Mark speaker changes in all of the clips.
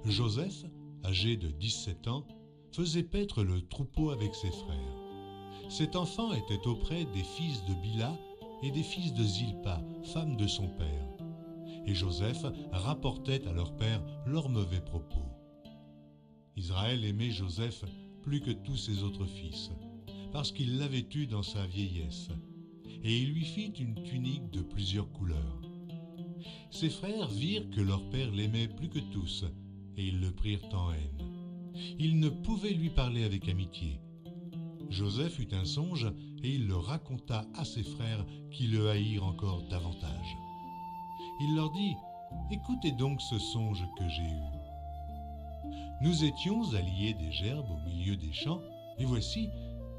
Speaker 1: Joseph, âgé de 17 ans, faisait paître le troupeau avec ses frères. Cet enfant était auprès des fils de Bila et des fils de Zilpa, femme de son père. Et Joseph rapportait à leur père leurs mauvais propos. Israël aimait Joseph plus que tous ses autres fils, parce qu'il l'avait eu dans sa vieillesse, et il lui fit une tunique de plusieurs couleurs. Ses frères virent que leur père l'aimait plus que tous, et ils le prirent en haine. Ils ne pouvaient lui parler avec amitié. Joseph eut un songe, et il le raconta à ses frères qui le haïrent encore davantage. Il leur dit « Écoutez donc ce songe que j'ai eu. Nous étions à lier des gerbes au milieu des champs, et voici,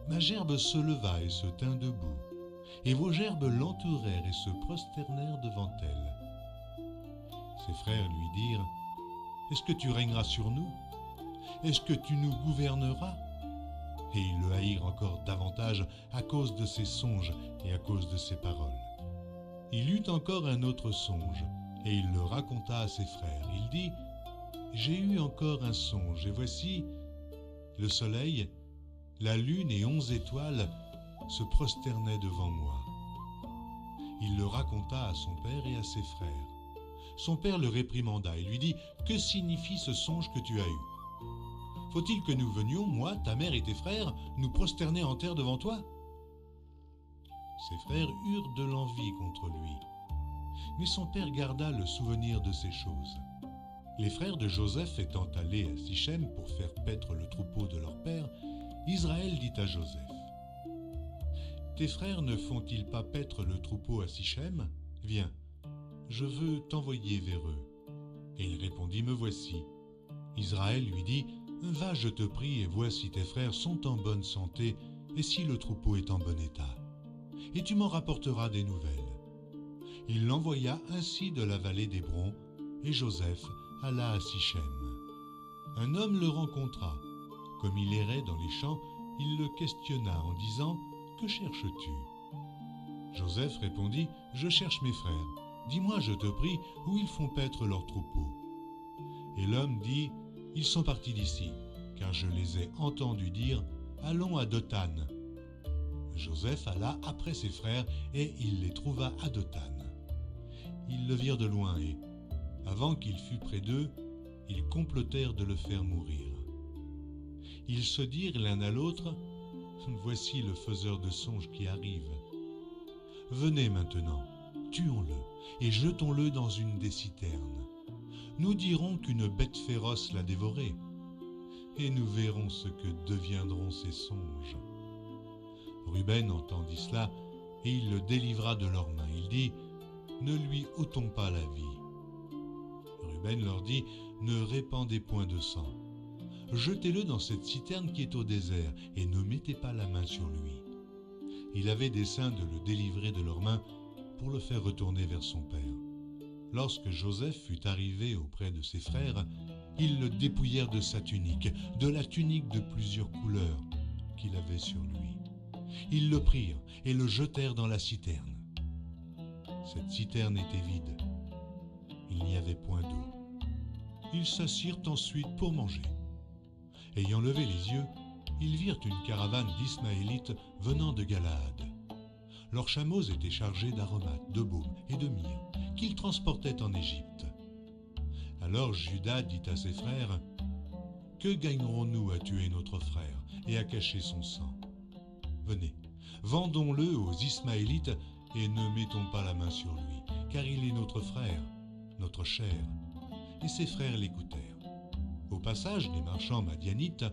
Speaker 1: ma gerbe se leva et se tint debout, et vos gerbes l'entourèrent et se prosternèrent devant elle. » Ses frères lui dirent « Est-ce que tu régneras sur nous? Est-ce que tu nous gouverneras ?» Et ils le haïrent encore davantage à cause de ses songes et à cause de ses paroles. Il eut encore un autre songe, et il le raconta à ses frères. Il dit « J'ai eu encore un songe, et voici, le soleil, la lune et 11 étoiles se prosternaient devant moi. » Il le raconta à son père et à ses frères. Son père le réprimanda et lui dit « Que signifie ce songe que tu as eu? Faut-il que nous venions, moi, ta mère et tes frères, nous prosterner en terre devant toi ?» Ses frères eurent de l'envie contre lui, mais son père garda le souvenir de ces choses. Les frères de Joseph étant allés à Sichem pour faire paître le troupeau de leur père, Israël dit à Joseph « Tes frères ne font-ils pas paître le troupeau à Sichem? Viens, je veux t'envoyer vers eux. » Et il répondit « Me voici. » Israël lui dit « Va, je te prie, et vois si tes frères sont en bonne santé et si le troupeau est en bon état. Et tu m'en rapporteras des nouvelles. » Il l'envoya ainsi de la vallée d'Hébron, et Joseph alla à Sichem. Un homme le rencontra. Comme il errait dans les champs, il le questionna en disant « Que cherches-tu » Joseph répondit « Je cherche mes frères. Dis-moi, je te prie, où ils font paître leur troupeau. » Et l'homme dit « Ils sont partis d'ici, car je les ai entendus dire « Allons à Dothan. » Joseph alla après ses frères, et il les trouva à Dothan. Ils le virent de loin, et, avant qu'il fût près d'eux, ils complotèrent de le faire mourir. Ils se dirent l'un à l'autre « Voici le faiseur de songes qui arrive. Venez maintenant, tuons-le, et jetons-le dans une des citernes. Nous dirons qu'une bête féroce l'a dévoré, et nous verrons ce que deviendront ses songes. » Ruben entendit cela, et il le délivra de leurs mains. Il dit « Ne lui ôtons pas la vie. » Ruben leur dit « Ne répandez point de sang. Jetez-le dans cette citerne qui est au désert, et ne mettez pas la main sur lui. » Il avait dessein de le délivrer de leurs mains pour le faire retourner vers son père. Lorsque Joseph fut arrivé auprès de ses frères, ils le dépouillèrent de sa tunique, de la tunique de plusieurs couleurs qu'il avait sur lui. Ils le prirent et le jetèrent dans la citerne. Cette citerne était vide. Il n'y avait point d'eau. Ils s'assirent ensuite pour manger. Ayant levé les yeux, ils virent une caravane d'Ismaélites venant de Galaad. Leurs chameaux étaient chargés d'aromates, de baume et de myrrhe qu'ils transportaient en Égypte. Alors Juda dit à ses frères « Que gagnerons-nous à tuer notre frère et à cacher son sang? Venez, vendons-le aux Ismaélites et ne mettons pas la main sur lui, car il est notre frère, notre chair. » Et ses frères l'écoutèrent. Au passage des marchands madianites,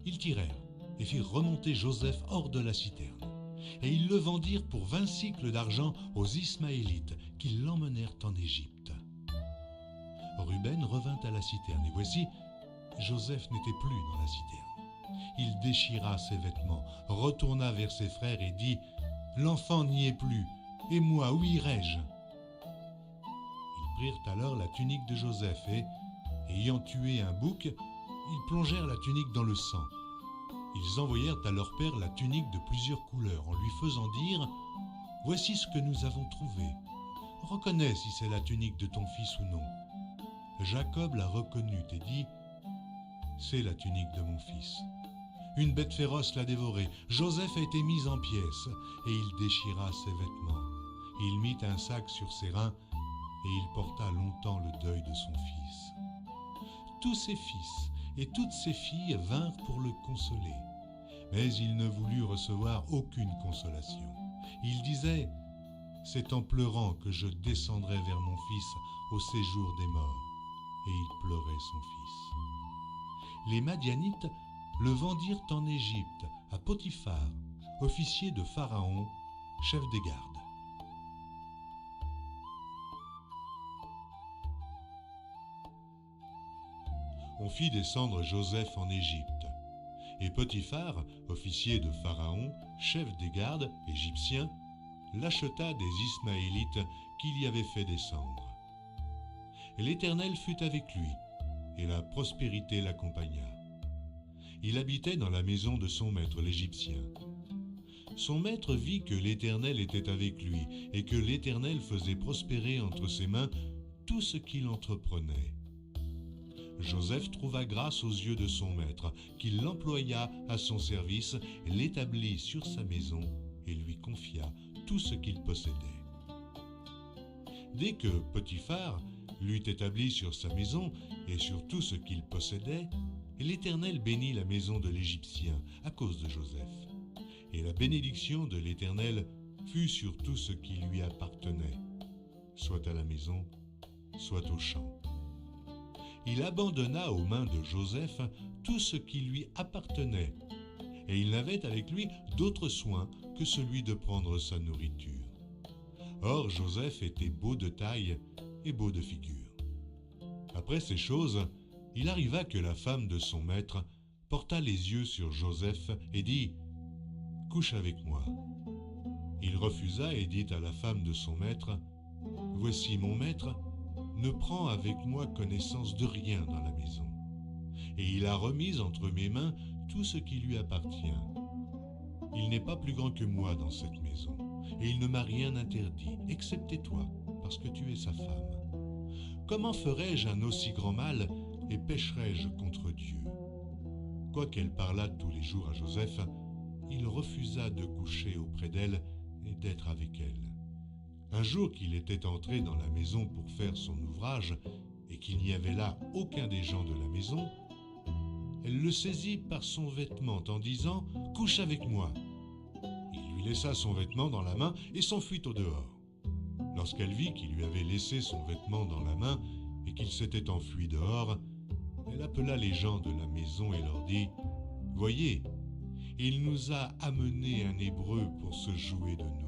Speaker 1: ils tirèrent et firent remonter Joseph hors de la citerne. Et ils le vendirent pour 20 cycles d'argent aux Ismaélites, qui l'emmenèrent en Égypte. Ruben revint à la citerne, et voici, Joseph n'était plus dans la citerne. Il déchira ses vêtements, retourna vers ses frères et dit « L'enfant n'y est plus, et moi, où irai-je » Ils prirent alors la tunique de Joseph et, ayant tué un bouc, ils plongèrent la tunique dans le sang. Ils envoyèrent à leur père la tunique de plusieurs couleurs en lui faisant dire « Voici ce que nous avons trouvé. Reconnais si c'est la tunique de ton fils ou non. » Jacob la reconnut et dit : « C'est la tunique de mon fils. » Une bête féroce l'a dévorée. Joseph a été mis en pièces, et il déchira ses vêtements. Il mit un sac sur ses reins, et il porta longtemps le deuil de son fils. Tous ses fils et toutes ses filles vinrent pour le consoler, mais il ne voulut recevoir aucune consolation. Il disait : « C'est en pleurant que je descendrai vers mon fils au séjour des morts. » Et il pleurait son fils. Les Madianites le vendirent en Égypte à Potiphar, officier de Pharaon, chef des gardes. On fit descendre Joseph en Égypte, et Potiphar, officier de Pharaon, chef des gardes égyptiens, l'acheta des Ismaélites qu'il y avait fait descendre. Et l'Éternel fut avec lui, et la prospérité l'accompagna. Il habitait dans la maison de son maître l'Égyptien. Son maître vit que l'Éternel était avec lui, et que l'Éternel faisait prospérer entre ses mains tout ce qu'il entreprenait. Joseph trouva grâce aux yeux de son maître, qui l'employa à son service, l'établit sur sa maison et lui confia tout ce qu'il possédait. Dès que Potiphar l'eut établi sur sa maison et sur tout ce qu'il possédait, l'Éternel bénit la maison de l'Égyptien à cause de Joseph. Et la bénédiction de l'Éternel fut sur tout ce qui lui appartenait, soit à la maison, soit au champ. Il abandonna aux mains de Joseph tout ce qui lui appartenait, et il n'avait avec lui d'autre soin que celui de prendre sa nourriture. Or Joseph était beau de taille et beau de figure. Après ces choses, il arriva que la femme de son maître porta les yeux sur Joseph et dit : « Couche avec moi. » Il refusa et dit à la femme de son maître : « Voici mon maître ne prend avec moi connaissance de rien dans la maison. Et il a remis entre mes mains tout ce qui lui appartient. Il n'est pas plus grand que moi dans cette maison, et il ne m'a rien interdit, excepté toi, parce que tu es sa femme. Comment ferais-je un aussi grand mal et pécherais-je contre Dieu ? » Quoiqu'elle parlât tous les jours à Joseph, il refusa de coucher auprès d'elle et d'être avec elle. Un jour qu'il était entré dans la maison pour faire son ouvrage et qu'il n'y avait là aucun des gens de la maison, elle le saisit par son vêtement en disant : « Couche avec moi !» Il lui laissa son vêtement dans la main et s'enfuit au dehors. Lorsqu'elle vit qu'il lui avait laissé son vêtement dans la main et qu'il s'était enfui dehors, elle appela les gens de la maison et leur dit : « Voyez, il nous a amené un Hébreu pour se jouer de nous.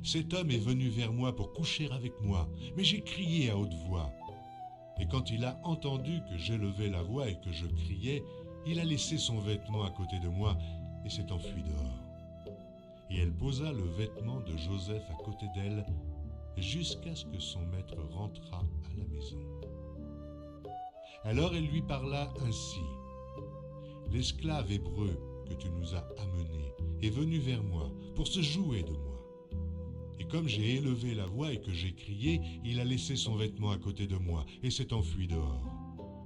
Speaker 1: Cet homme est venu vers moi pour coucher avec moi, mais j'ai crié à haute voix. Et quand il a entendu que j'élevais la voix et que je criais, il a laissé son vêtement à côté de moi et s'est enfui dehors. » Et elle posa le vêtement de Joseph à côté d'elle jusqu'à ce que son maître rentrât à la maison. Alors elle lui parla ainsi : « L'esclave hébreu que tu nous as amené est venu vers moi pour se jouer de moi. Et comme j'ai élevé la voix et que j'ai crié, il a laissé son vêtement à côté de moi et s'est enfui dehors. »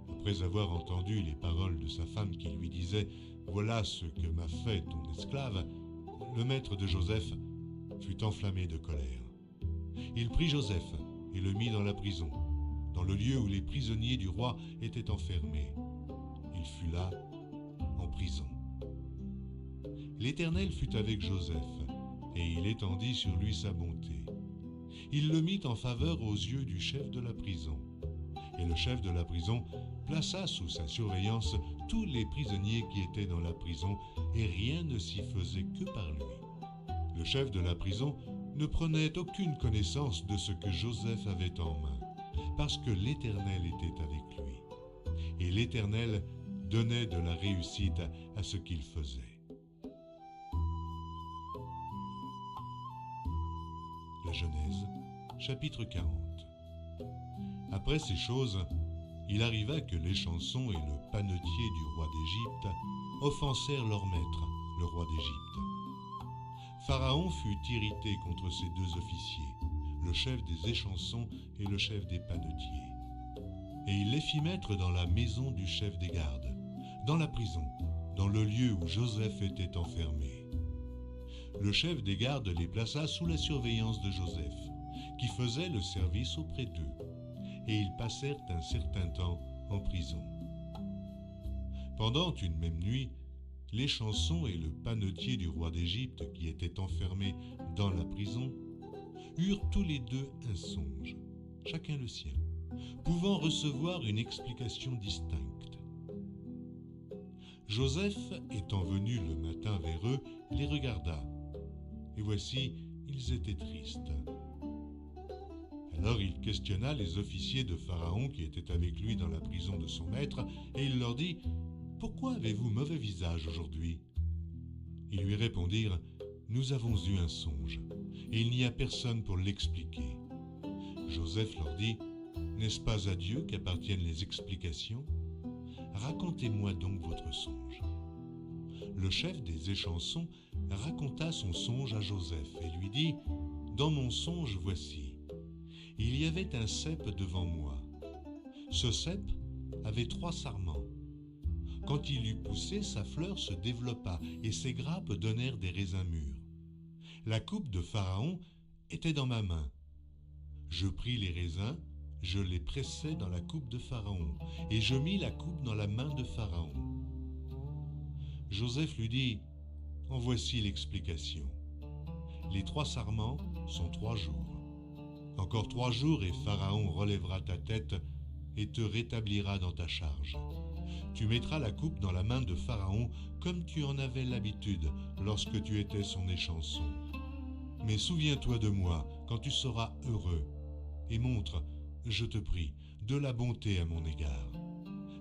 Speaker 1: Après avoir entendu les paroles de sa femme qui lui disait : « Voilà ce que m'a fait ton esclave », le maître de Joseph fut enflammé de colère. Il prit Joseph et le mit dans la prison, dans le lieu où les prisonniers du roi étaient enfermés. Il fut là, en prison. L'Éternel fut avec Joseph, et il étendit sur lui sa bonté. Il le mit en faveur aux yeux du chef de la prison. Et le chef de la prison plaça sous sa surveillance tous les prisonniers qui étaient dans la prison, et rien ne s'y faisait que par lui. Le chef de la prison ne prenait aucune connaissance de ce que Joseph avait en main, parce que l'Éternel était avec lui. Et l'Éternel donnait de la réussite à ce qu'il faisait. La Genèse, chapitre 40. Après ces choses, il arriva que les chansons et le panetier du roi d'Égypte offensèrent leur maître, le roi d'Égypte. Pharaon fut irrité contre ces deux officiers, le chef des échansons et le chef des panetiers. et il les fit mettre dans la maison du chef des gardes, dans la prison, dans le lieu où Joseph était enfermé. Le chef des gardes les plaça sous la surveillance de Joseph, qui faisait le service auprès d'eux, et ils passèrent un certain temps en prison. Pendant une même nuit, l'échanson et le panetier du roi d'Égypte, qui étaient enfermés dans la prison, eurent tous les deux un songe, chacun le sien, pouvant recevoir une explication distincte. Joseph, étant venu le matin vers eux, les regarda, et voici, ils étaient tristes. Alors il questionna les officiers de Pharaon qui étaient avec lui dans la prison de son maître, et il leur dit « Pourquoi avez-vous mauvais visage aujourd'hui » Ils lui répondirent « Nous avons eu un songe, et il n'y a personne pour l'expliquer. » Joseph leur dit « N'est-ce pas à Dieu qu'appartiennent les explications ? Racontez-moi donc votre songe. » Le chef des échansons raconta son songe à Joseph et lui dit « Dans mon songe, voici, il y avait un cep devant moi. Ce cep avait 3 sarments. Quand il eut poussé, sa fleur se développa et ses grappes donnèrent des raisins mûrs. La coupe de Pharaon était dans ma main. Je pris les raisins, je les pressai dans la coupe de Pharaon, et je mis la coupe dans la main de Pharaon. » Joseph lui dit « En voici l'explication. Les 3 sarments sont 3 jours. Encore 3 jours et Pharaon relèvera ta tête et te rétablira dans ta charge. Tu mettras la coupe dans la main de Pharaon comme tu en avais l'habitude lorsque tu étais son échanson. Mais souviens-toi de moi quand tu seras heureux et montre, je te prie, de la bonté à mon égard.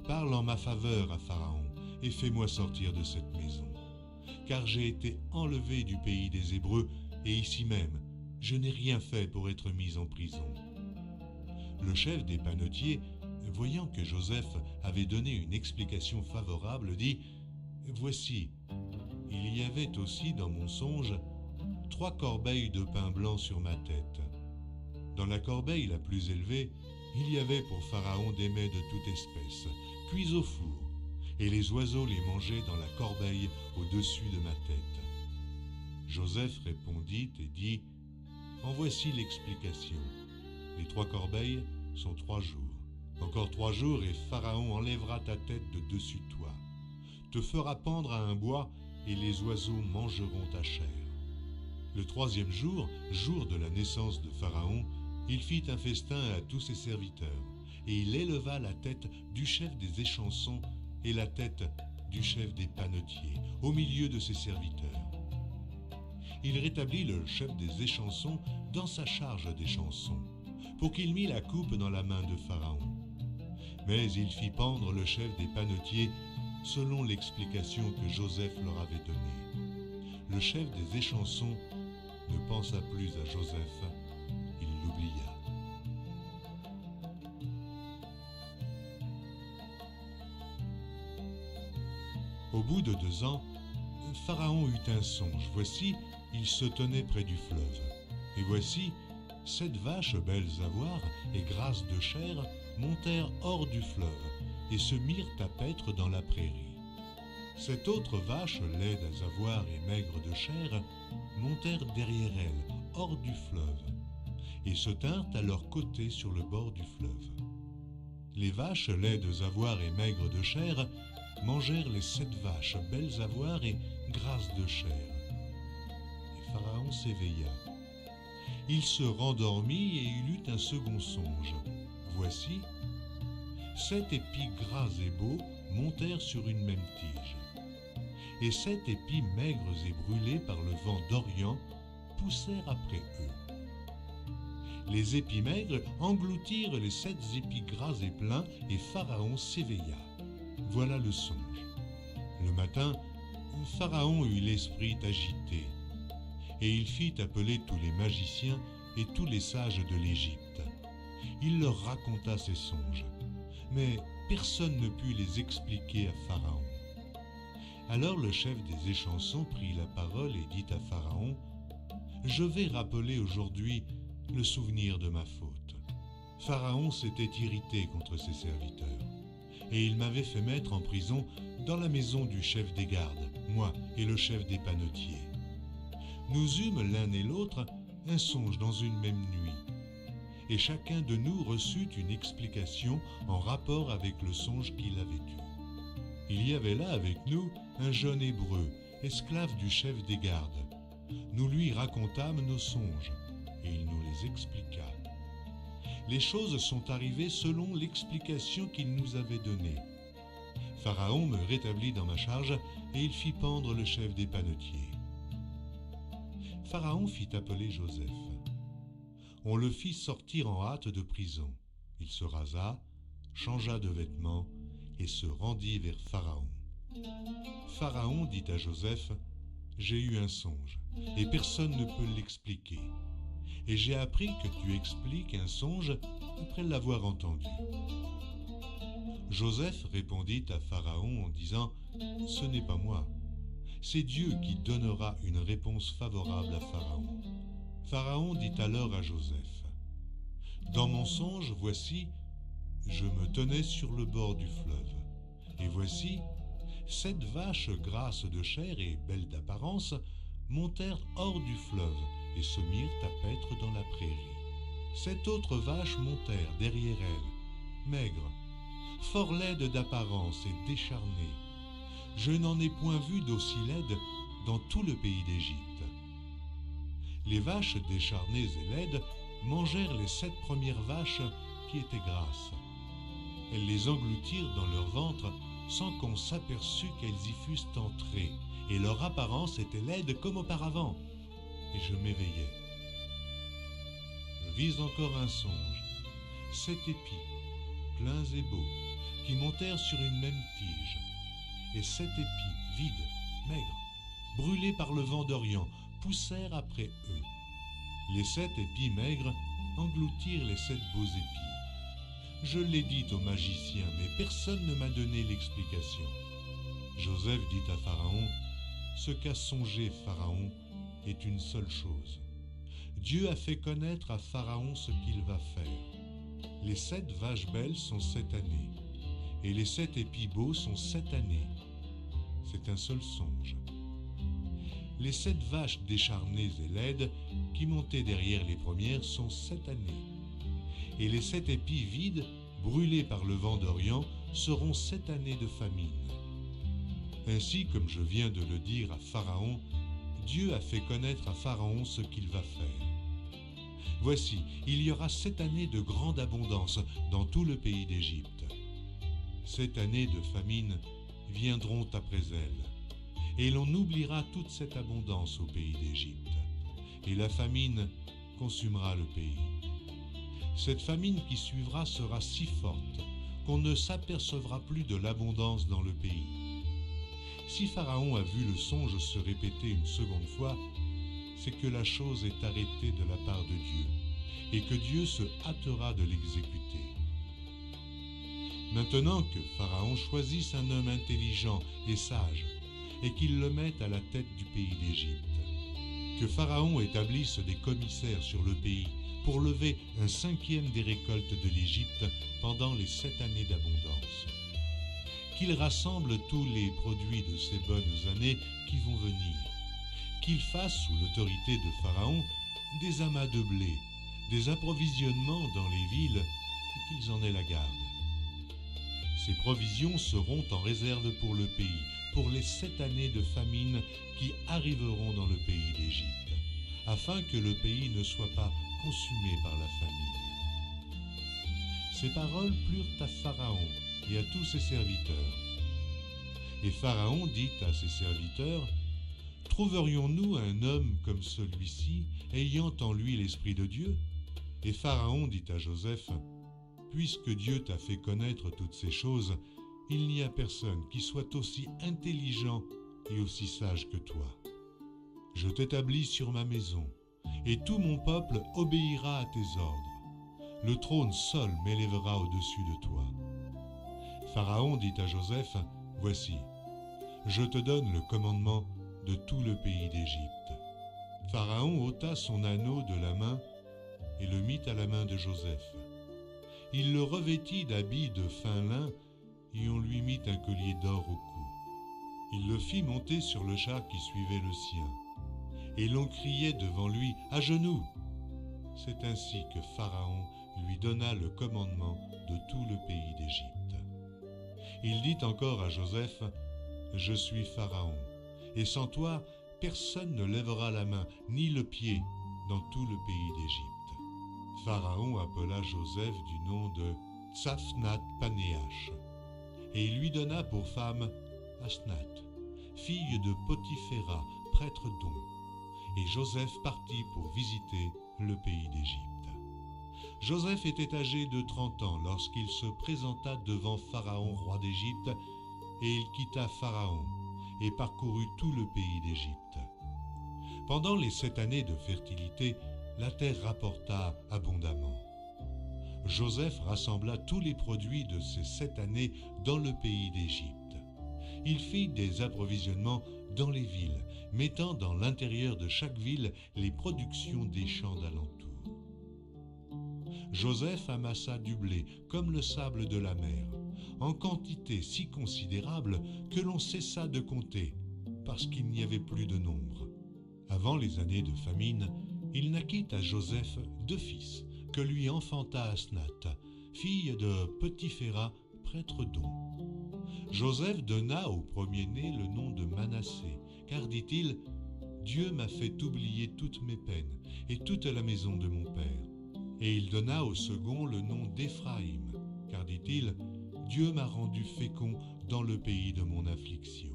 Speaker 1: Parle en ma faveur à Pharaon et fais-moi sortir de cette maison. Car j'ai été enlevé du pays des Hébreux et ici même, je n'ai rien fait pour être mis en prison. » Le chef des panetiers, voyant que Joseph avait donné une explication favorable, dit « Voici, il y avait aussi dans mon songe 3 corbeilles de pain blanc sur ma tête. Dans la corbeille la plus élevée, il y avait pour Pharaon des mets de toute espèce, cuits au four, et les oiseaux les mangeaient dans la corbeille au-dessus de ma tête. » Joseph répondit et dit « En voici l'explication. Les 3 corbeilles sont 3 jours. Encore 3 jours et Pharaon enlèvera ta tête de dessus toi, te fera pendre à un bois et les oiseaux mangeront ta chair. Le 3e jour, jour de la naissance de Pharaon, il fit un festin à tous ses serviteurs et il éleva la tête du chef des échansons et la tête du chef des panetiers au milieu de ses serviteurs. Il rétablit le chef des échansons dans sa charge d'échanson, pour qu'il mît la coupe dans la main de Pharaon. Mais il fit pendre le chef des panetiers selon l'explication que Joseph leur avait donnée. Le chef des échansons ne pensa plus à Joseph, il l'oublia. Au bout de 2 ans, Pharaon eut un songe. Voici, il se tenait près du fleuve. Et voici, 7 vaches belles à voir et grasses de chair montèrent hors du fleuve et se mirent à paître dans la prairie. 7 autres vaches laides à voir et maigres de chair montèrent derrière elles, hors du fleuve, et se tinrent à leur côté sur le bord du fleuve. Les vaches laides à voir et maigres de chair mangèrent les 7 vaches belles à voir et grasses de chair. Et Pharaon s'éveilla. Il se rendormit et il eut un second songe. Voici, 7 épis gras et beaux montèrent sur une même tige. Et 7 épis maigres et brûlés par le vent d'Orient poussèrent après eux. Les épis maigres engloutirent les 7 épis gras et pleins, et Pharaon s'éveilla. Voilà le songe. Le matin, Pharaon eut l'esprit agité, et il fit appeler tous les magiciens et tous les sages de l'Égypte. Il leur raconta ses songes, mais personne ne put les expliquer à Pharaon. Alors le chef des échansons prit la parole et dit à Pharaon : « Je vais rappeler aujourd'hui le souvenir de ma faute. Pharaon s'était irrité contre ses serviteurs, et il m'avait fait mettre en prison dans la maison du chef des gardes, moi et le chef des panetiers. Nous eûmes l'un et l'autre un songe dans une même nuit, et chacun de nous reçut une explication en rapport avec le songe qu'il avait eu. Il y avait là avec nous un jeune Hébreu, esclave du chef des gardes. Nous lui racontâmes nos songes, et il nous les expliqua. Les choses sont arrivées selon l'explication qu'il nous avait donnée. Pharaon me rétablit dans ma charge, et il fit pendre le chef des panetiers. Pharaon fit appeler Joseph. On le fit sortir en hâte de prison. Il se rasa, changea de vêtements et se rendit vers Pharaon. Pharaon dit à Joseph, « J'ai eu un songe, et personne ne peut l'expliquer. Et j'ai appris que tu expliques un songe après l'avoir entendu. » Joseph répondit à Pharaon en disant, « Ce n'est pas moi. C'est Dieu qui donnera une réponse favorable à Pharaon. » Pharaon dit alors à Joseph, « Dans mon songe, voici, je me tenais sur le bord du fleuve, et voici, 7 vaches grasses de chair et belles d'apparence montèrent hors du fleuve et se mirent à paître dans la prairie. 7 autres vaches montèrent derrière elles, maigres, fort laides d'apparence et décharnées. Je n'en ai point vu d'aussi laides dans tout le pays d'Égypte. Les vaches décharnées et laides mangèrent les 7 premières vaches qui étaient grasses. Elles les engloutirent dans leur ventre sans qu'on s'aperçût qu'elles y fussent entrées, et leur apparence était laide comme auparavant. Et je m'éveillai. Je vis encore un songe, 7 épis, pleins et beaux, qui montèrent sur une même tige, et 7 épis, vides, maigres, brûlés par le vent d'Orient, poussèrent après eux. Les 7 épis maigres engloutirent les 7 beaux épis. Je l'ai dit au magicien, mais personne ne m'a donné l'explication. Joseph dit à Pharaon, « Ce qu'a songé Pharaon est une seule chose. Dieu a fait connaître à Pharaon ce qu'il va faire. Les 7 vaches belles sont 7 années, et les 7 épis beaux sont 7 années. C'est un seul songe. Les 7 vaches décharnées et laides qui montaient derrière les premières sont 7 années. Et les 7 épis vides, brûlés par le vent d'Orient, seront 7 années de famine. Ainsi, comme je viens de le dire à Pharaon, Dieu a fait connaître à Pharaon ce qu'il va faire. Voici, il y aura 7 années de grande abondance dans tout le pays d'Égypte. 7 années de famine viendront après elles, et l'on oubliera toute cette abondance au pays d'Égypte, et la famine consumera le pays. Cette famine qui suivra sera si forte qu'on ne s'apercevra plus de l'abondance dans le pays. Si Pharaon a vu le songe se répéter une seconde fois, c'est que la chose est arrêtée de la part de Dieu, et que Dieu se hâtera de l'exécuter. Maintenant que Pharaon choisisse un homme intelligent et sage, et qu'il le mette à la tête du pays d'Égypte, que Pharaon établisse des commissaires sur le pays, pour lever un 5e des récoltes de l'Égypte pendant les 7 années d'abondance. Qu'il rassemble tous les produits de ces bonnes années qui vont venir. Qu'il fasse, sous l'autorité de Pharaon, des amas de blé, des approvisionnements dans les villes, et qu'ils en aient la garde. Ces provisions seront en réserve pour le pays, pour les 7 années de famine qui arriveront dans le pays d'Égypte, afin que le pays ne soit pas consumé par la famine. Ces paroles plurent à Pharaon et à tous ses serviteurs. Et Pharaon dit à ses serviteurs, « Trouverions-nous un homme comme celui-ci, ayant en lui l'Esprit de Dieu ?» Et Pharaon dit à Joseph, « Puisque Dieu t'a fait connaître toutes ces choses, il n'y a personne qui soit aussi intelligent et aussi sage que toi. Je t'établis sur ma maison, et tout mon peuple obéira à tes ordres. Le trône seul m'élèvera au-dessus de toi. » Pharaon dit à Joseph, « Voici, je te donne le commandement de tout le pays d'Égypte. » Pharaon ôta son anneau de la main et le mit à la main de Joseph. Il le revêtit d'habits de fin lin et on lui mit un collier d'or au cou. Il le fit monter sur le char qui suivait le sien. Et l'on criait devant lui « À genoux !» C'est ainsi que Pharaon lui donna le commandement de tout le pays d'Égypte. Il dit encore à Joseph « Je suis Pharaon, et sans toi, personne ne lèvera la main ni le pied dans tout le pays d'Égypte. » Pharaon appela Joseph du nom de Tsaphnath Panéach, et il lui donna pour femme Asnath, fille de Potiphéra, prêtre d'On. Et Joseph partit pour visiter le pays d'Égypte. Joseph était âgé de 30 ans lorsqu'il se présenta devant Pharaon, roi d'Égypte, et il quitta Pharaon et parcourut tout le pays d'Égypte. Pendant les 7 années de fertilité, la terre rapporta abondamment. Joseph rassembla tous les produits de ces 7 années dans le pays d'Égypte. Il fit des approvisionnements dans les villes, mettant dans l'intérieur de chaque ville les productions des champs d'alentour. Joseph amassa du blé comme le sable de la mer, en quantité si considérable que l'on cessa de compter, parce qu'il n'y avait plus de nombre. Avant les années de famine, il naquit à Joseph 2 fils, que lui enfanta Asnath, fille de Potiphéra, prêtre d'On. Joseph donna au premier-né le nom de Manassé, car, dit-il, « Dieu m'a fait oublier toutes mes peines et toute la maison de mon père. » Et il donna au second le nom d'Éphraïm, car, dit-il, « Dieu m'a rendu fécond dans le pays de mon affliction. »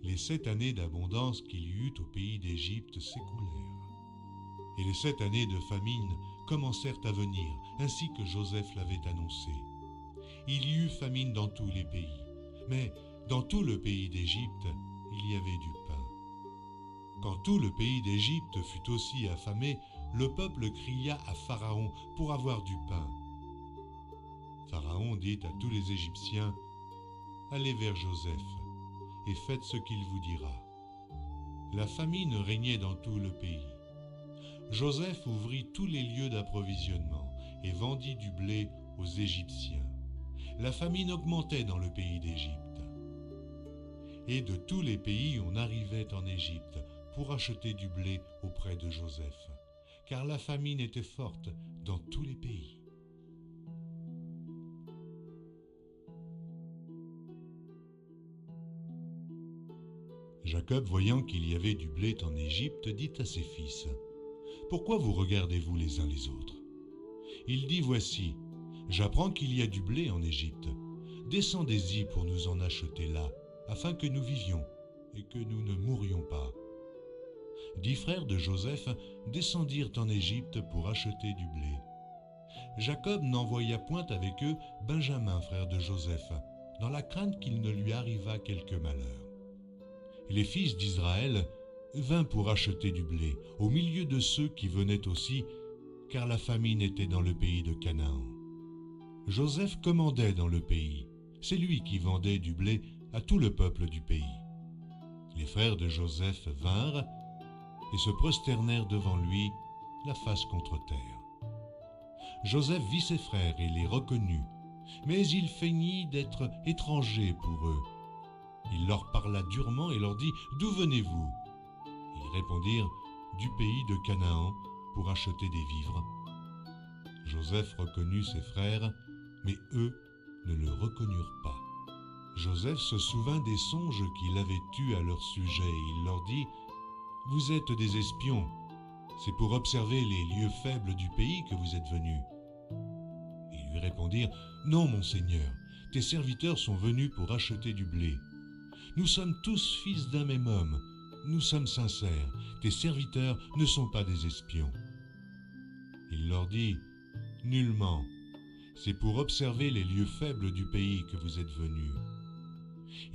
Speaker 1: Les 7 années d'abondance qu'il y eut au pays d'Égypte s'écoulèrent. Et les 7 années de famine commencèrent à venir, ainsi que Joseph l'avait annoncé. Il y eut famine dans tous les pays, mais dans tout le pays d'Égypte, il y avait du pain. Quand tout le pays d'Égypte fut aussi affamé, le peuple cria à Pharaon pour avoir du pain. Pharaon dit à tous les Égyptiens, « Allez vers Joseph et faites ce qu'il vous dira. » La famine régnait dans tout le pays. Joseph ouvrit tous les lieux d'approvisionnement et vendit du blé aux Égyptiens. La famine augmentait dans le pays d'Égypte. Et de tous les pays, on arrivait en Égypte pour acheter du blé auprès de Joseph, car la famine était forte dans tous les pays. Jacob, voyant qu'il y avait du blé en Égypte, dit à ses fils, « Pourquoi vous regardez-vous les uns les autres ?» Il dit, « Voici, j'apprends qu'il y a du blé en Égypte. Descendez-y pour nous en acheter là, afin que nous vivions et que nous ne mourions pas. » 10 frères de Joseph descendirent en Égypte pour acheter du blé. Jacob n'envoya point avec eux Benjamin, frère de Joseph, dans la crainte qu'il ne lui arrivât quelque malheur. Et les fils d'Israël vinrent pour acheter du blé, au milieu de ceux qui venaient aussi, car la famine était dans le pays de Canaan. Joseph commandait dans le pays, c'est lui qui vendait du blé à tout le peuple du pays. Les frères de Joseph vinrent et se prosternèrent devant lui, la face contre terre. Joseph vit ses frères et les reconnut, mais il feignit d'être étranger pour eux. Il leur parla durement et leur dit « D'où venez-vous » Ils répondirent « Du pays de Canaan, pour acheter des vivres. » Joseph reconnut ses frères, mais eux ne le reconnurent pas. Joseph se souvint des songes qu'il avait eus à leur sujet et il leur dit « Vous êtes des espions, c'est pour observer les lieux faibles du pays que vous êtes venus. » Ils lui répondirent « Non, mon Seigneur, tes serviteurs sont venus pour acheter du blé. Nous sommes tous fils d'un même homme, nous sommes sincères, tes serviteurs ne sont pas des espions. » Il leur dit « Nullement, c'est pour observer les lieux faibles du pays que vous êtes venus. »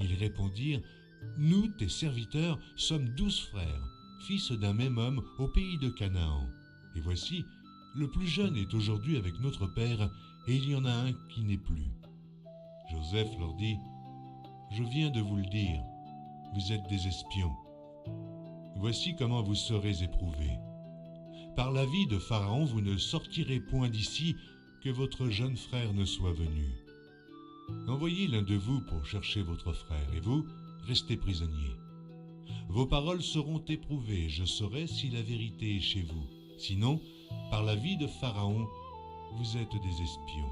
Speaker 1: Ils répondirent « Nous, tes serviteurs, sommes 12 frères, fils d'un même homme au pays de Canaan. Et voici, le plus jeune est aujourd'hui avec notre père, et il y en a un qui n'est plus. » Joseph leur dit « Je viens de vous le dire, vous êtes des espions. Voici comment vous serez éprouvés. Par la vie de Pharaon, vous ne sortirez point d'ici, que votre jeune frère ne soit venu. Envoyez l'un de vous pour chercher votre frère, et vous, restez prisonniers. Vos paroles seront éprouvées, je saurai si la vérité est chez vous. Sinon, par la vie de Pharaon, vous êtes des espions. »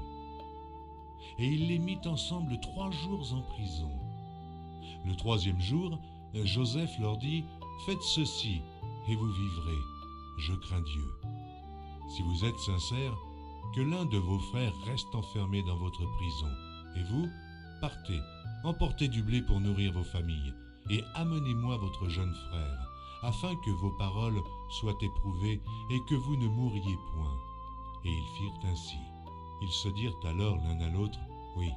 Speaker 1: Et il les mit ensemble 3 jours en prison. Le 3e jour, Joseph leur dit, « Faites ceci, et vous vivrez. Je crains Dieu. Si vous êtes sincères, que l'un de vos frères reste enfermé dans votre prison. Et vous, partez, emportez du blé pour nourrir vos familles, et amenez-moi votre jeune frère, afin que vos paroles soient éprouvées et que vous ne mouriez point. » Et ils firent ainsi. Ils se dirent alors l'un à l'autre, « Oui,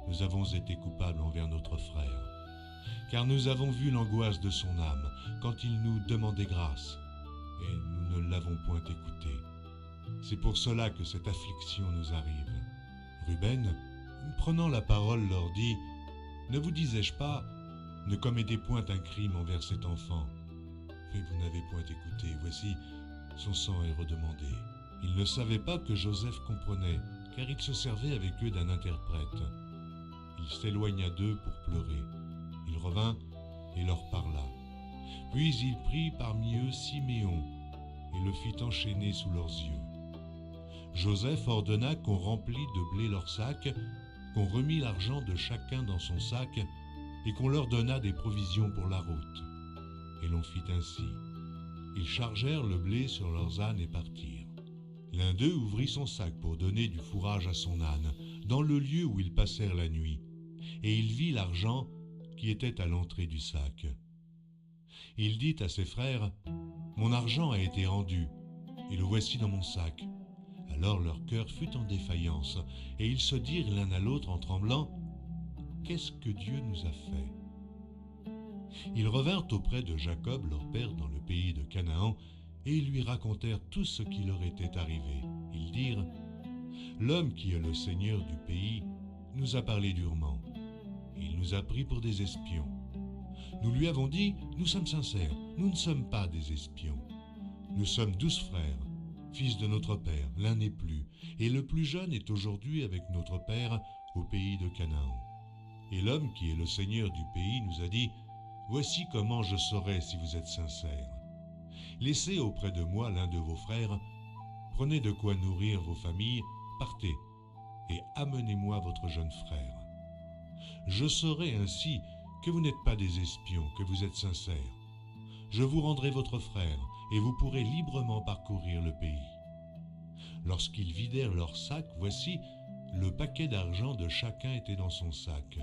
Speaker 1: nous avons été coupables envers notre frère, car nous avons vu l'angoisse de son âme quand il nous demandait grâce, et nous ne l'avons point écouté. C'est pour cela que cette affliction nous arrive. » Ruben, prenant la parole, leur dit, « Ne vous disais-je pas, ne commettez point un crime envers cet enfant. Mais vous n'avez point écouté, voici, son sang est redemandé. » Ils ne savaient pas que Joseph comprenait, car il se servait avec eux d'un interprète. Il s'éloigna d'eux pour pleurer. Il revint et leur parla. Puis il prit parmi eux Siméon et le fit enchaîner sous leurs yeux. Joseph ordonna qu'on remplît de blé leurs sacs, qu'on remît l'argent de chacun dans son sac et qu'on leur donna des provisions pour la route. Et l'on fit ainsi. Ils chargèrent le blé sur leurs ânes et partirent. L'un d'eux ouvrit son sac pour donner du fourrage à son âne, dans le lieu où ils passèrent la nuit, et il vit l'argent qui était à l'entrée du sac. Il dit à ses frères, « Mon argent a été rendu, et le voici dans mon sac. » Alors leur cœur fut en défaillance, et ils se dirent l'un à l'autre en tremblant, « Qu'est-ce que Dieu nous a fait ?» Ils revinrent auprès de Jacob, leur père, dans le pays de Canaan, et ils lui racontèrent tout ce qui leur était arrivé. Ils dirent, « L'homme qui est le seigneur du pays nous a parlé durement. Il nous a pris pour des espions. Nous lui avons dit, nous sommes sincères, nous ne sommes pas des espions. Nous sommes 12 frères, fils de notre père, l'un n'est plus, et le plus jeune est aujourd'hui avec notre père au pays de Canaan. Et l'homme qui est le seigneur du pays nous a dit, voici comment je saurai si vous êtes sincères. Laissez auprès de moi l'un de vos frères, prenez de quoi nourrir vos familles, partez, et amenez-moi votre jeune frère. Je saurai ainsi que vous n'êtes pas des espions, que vous êtes sincères. Je vous rendrai votre frère, et vous pourrez librement parcourir le pays. » Lorsqu'ils vidèrent leur sac, voici, le paquet d'argent de chacun était dans son sac.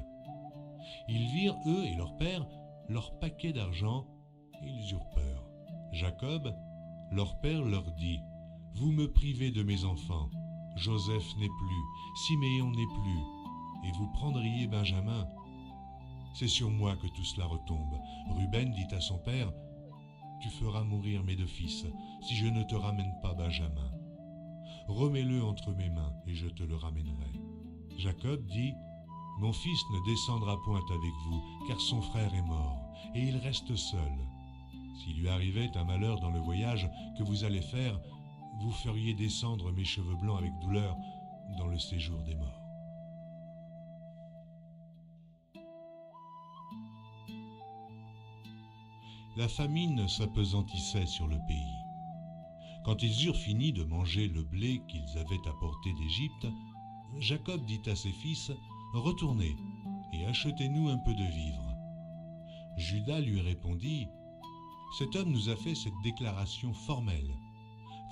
Speaker 1: Ils virent, eux et leur père, leur paquet d'argent, et ils eurent peur. Jacob, leur père, leur dit, « Vous me privez de mes enfants. Joseph n'est plus, Siméon n'est plus, et vous prendriez Benjamin. C'est sur moi que tout cela retombe. » Ruben dit à son père, « Tu feras mourir mes 2 fils, si je ne te ramène pas Benjamin. Remets-le entre mes mains, et je te le ramènerai. » Jacob dit, « Mon fils ne descendra point avec vous, car son frère est mort, et il reste seul. S'il lui arrivait un malheur dans le voyage que vous allez faire, vous feriez descendre mes cheveux blancs avec douleur dans le séjour des morts. » La famine s'apesantissait sur le pays. Quand ils eurent fini de manger le blé qu'ils avaient apporté d'Égypte, Jacob dit à ses fils, « Retournez et achetez-nous un peu de vivres. » Juda lui répondit, « Cet homme nous a fait cette déclaration formelle.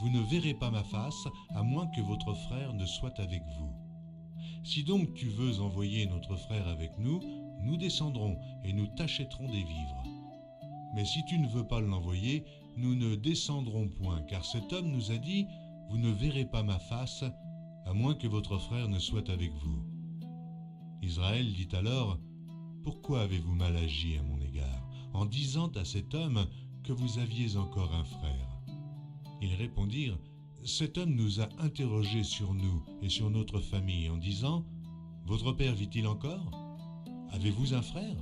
Speaker 1: Vous ne verrez pas ma face, à moins que votre frère ne soit avec vous. Si donc tu veux envoyer notre frère avec nous, nous descendrons et nous t'achèterons des vivres. Mais si tu ne veux pas l'envoyer, nous ne descendrons point, car cet homme nous a dit, vous ne verrez pas ma face, à moins que votre frère ne soit avec vous. » Israël dit alors, « Pourquoi avez-vous mal agi à mon égard, en disant à cet homme que vous aviez encore un frère ?» Ils répondirent, « Cet homme nous a interrogés sur nous et sur notre famille, en disant, « Votre père vit-il encore? Avez-vous un frère ?»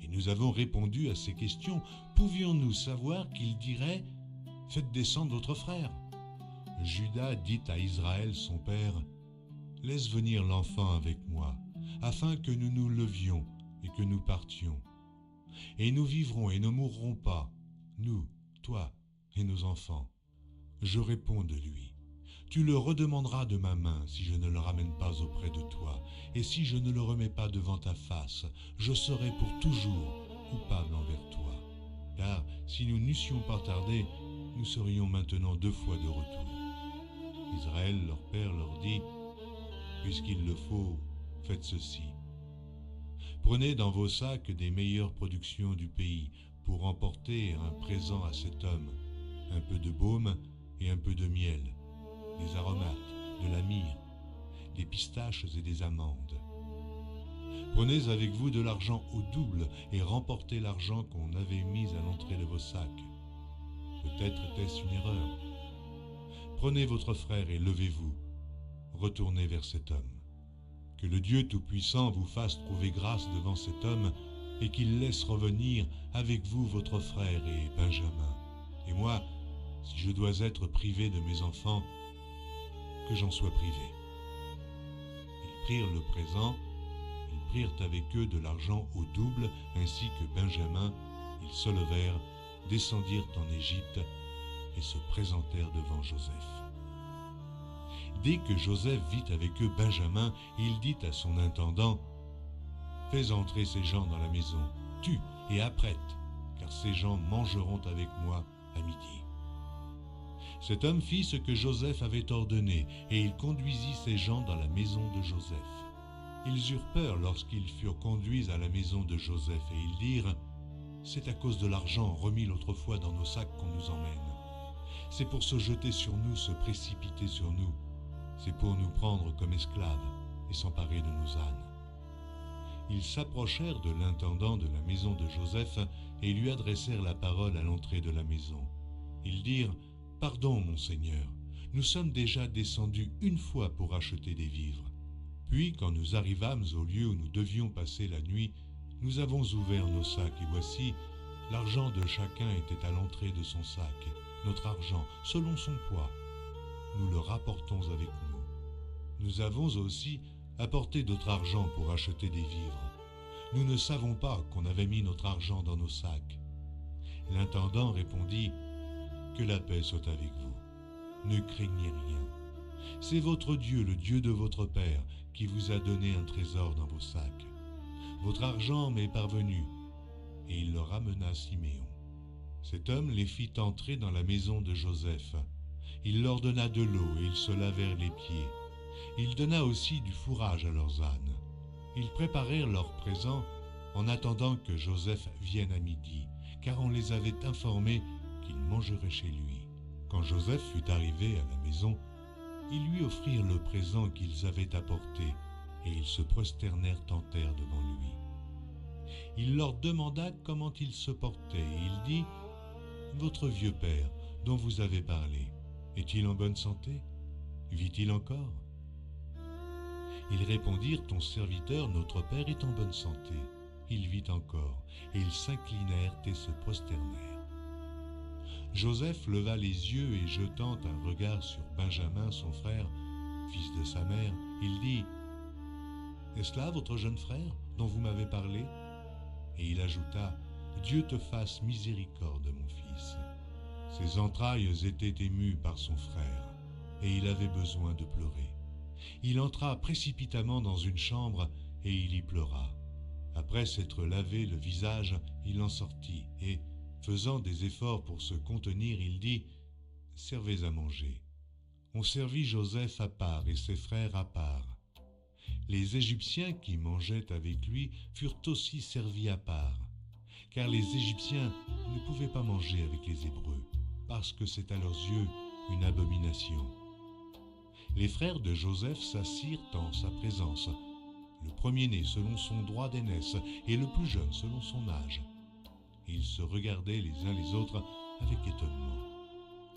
Speaker 1: Et nous avons répondu à ces questions. Pouvions-nous savoir qu'il dirait « Faites descendre votre frère » Juda dit à Israël son père, « Laisse venir l'enfant avec moi, afin que nous nous levions et que nous partions. Et nous vivrons et ne mourrons pas, nous, toi et nos enfants. » Je réponds de lui, « Tu le redemanderas de ma main si je ne le ramène pas auprès de toi, et si je ne le remets pas devant ta face, je serai pour toujours coupable envers toi. Car si nous n'eussions pas tardé, nous serions maintenant 2 fois de retour. » Israël, leur père, leur dit, « Puisqu'il le faut, faites ceci. Prenez dans vos sacs des meilleures productions du pays pour emporter un présent à cet homme, un peu de baume et un peu de miel, des aromates, de la myrrhe, des pistaches et des amandes. Prenez avec vous de l'argent au double et remportez l'argent qu'on avait mis à l'entrée de vos sacs. Peut-être était-ce une erreur. Prenez votre frère et levez-vous. Retournez vers cet homme. Que le Dieu Tout-Puissant vous fasse trouver grâce devant cet homme et qu'il laisse revenir avec vous votre frère et Benjamin. Et moi, si je dois être privé de mes enfants, que j'en sois privé. » Ils prirent le présent, ils prirent avec eux de l'argent au double, ainsi que Benjamin. Ils se levèrent, descendirent en Égypte et se présentèrent devant Joseph. Dès que Joseph vit avec eux Benjamin, il dit à son intendant, « Fais entrer ces gens dans la maison, tue et apprête, car ces gens mangeront avec moi à midi. » Cet homme fit ce que Joseph avait ordonné, et il conduisit ces gens dans la maison de Joseph. Ils eurent peur lorsqu'ils furent conduits à la maison de Joseph, et ils dirent, « C'est à cause de l'argent remis l'autre fois dans nos sacs qu'on nous emmène. C'est pour se jeter sur nous, se précipiter sur nous. C'est pour nous prendre comme esclaves et s'emparer de nos ânes. » Ils s'approchèrent de l'intendant de la maison de Joseph et lui adressèrent la parole à l'entrée de la maison. Ils dirent, « Pardon, mon Seigneur, nous sommes déjà descendus 1 fois pour acheter des vivres. Puis, quand nous arrivâmes au lieu où nous devions passer la nuit, nous avons ouvert nos sacs et voici, l'argent de chacun était à l'entrée de son sac, notre argent, selon son poids. Nous le rapportons avec nous. Nous avons aussi apporté d'autre argent pour acheter des vivres. Nous ne savons pas qu'on avait mis notre argent dans nos sacs. » L'intendant répondit, « Que la paix soit avec vous. Ne craignez rien. C'est votre Dieu, le Dieu de votre Père, qui vous a donné un trésor dans vos sacs. Votre argent m'est parvenu. » Et il leur amena Siméon. Cet homme les fit entrer dans la maison de Joseph. Il leur donna de l'eau et ils se lavèrent les pieds. Il donna aussi du fourrage à leurs ânes. Ils préparèrent leurs présents en attendant que Joseph vienne à midi, car on les avait informés qu'il mangerait chez lui. Quand Joseph fut arrivé à la maison, ils lui offrirent le présent qu'ils avaient apporté, et ils se prosternèrent en terre devant lui. Il leur demanda comment ils se portaient, et il dit, « Votre vieux père, dont vous avez parlé, est-il en bonne santé? Vit-il encore ?» Ils répondirent, « Ton serviteur, notre père, est en bonne santé. Il vit encore. » Et ils s'inclinèrent et se prosternèrent. Joseph leva les yeux et jetant un regard sur Benjamin, son frère, fils de sa mère, il dit, « Est-ce là votre jeune frère dont vous m'avez parlé ?» Et il ajouta, « Dieu te fasse miséricorde, mon fils. » Ses entrailles étaient émues par son frère, et il avait besoin de pleurer. Il entra précipitamment dans une chambre, et il y pleura. Après s'être lavé le visage, il en sortit, et, faisant des efforts pour se contenir, il dit, « Servez à manger. » On servit Joseph à part et ses frères à part. Les Égyptiens qui mangeaient avec lui furent aussi servis à part, car les Égyptiens ne pouvaient pas manger avec les Hébreux, parce que c'est à leurs yeux une abomination. Les frères de Joseph s'assirent en sa présence, le premier-né selon son droit d'aînesse et le plus jeune selon son âge. Ils se regardaient les uns les autres avec étonnement.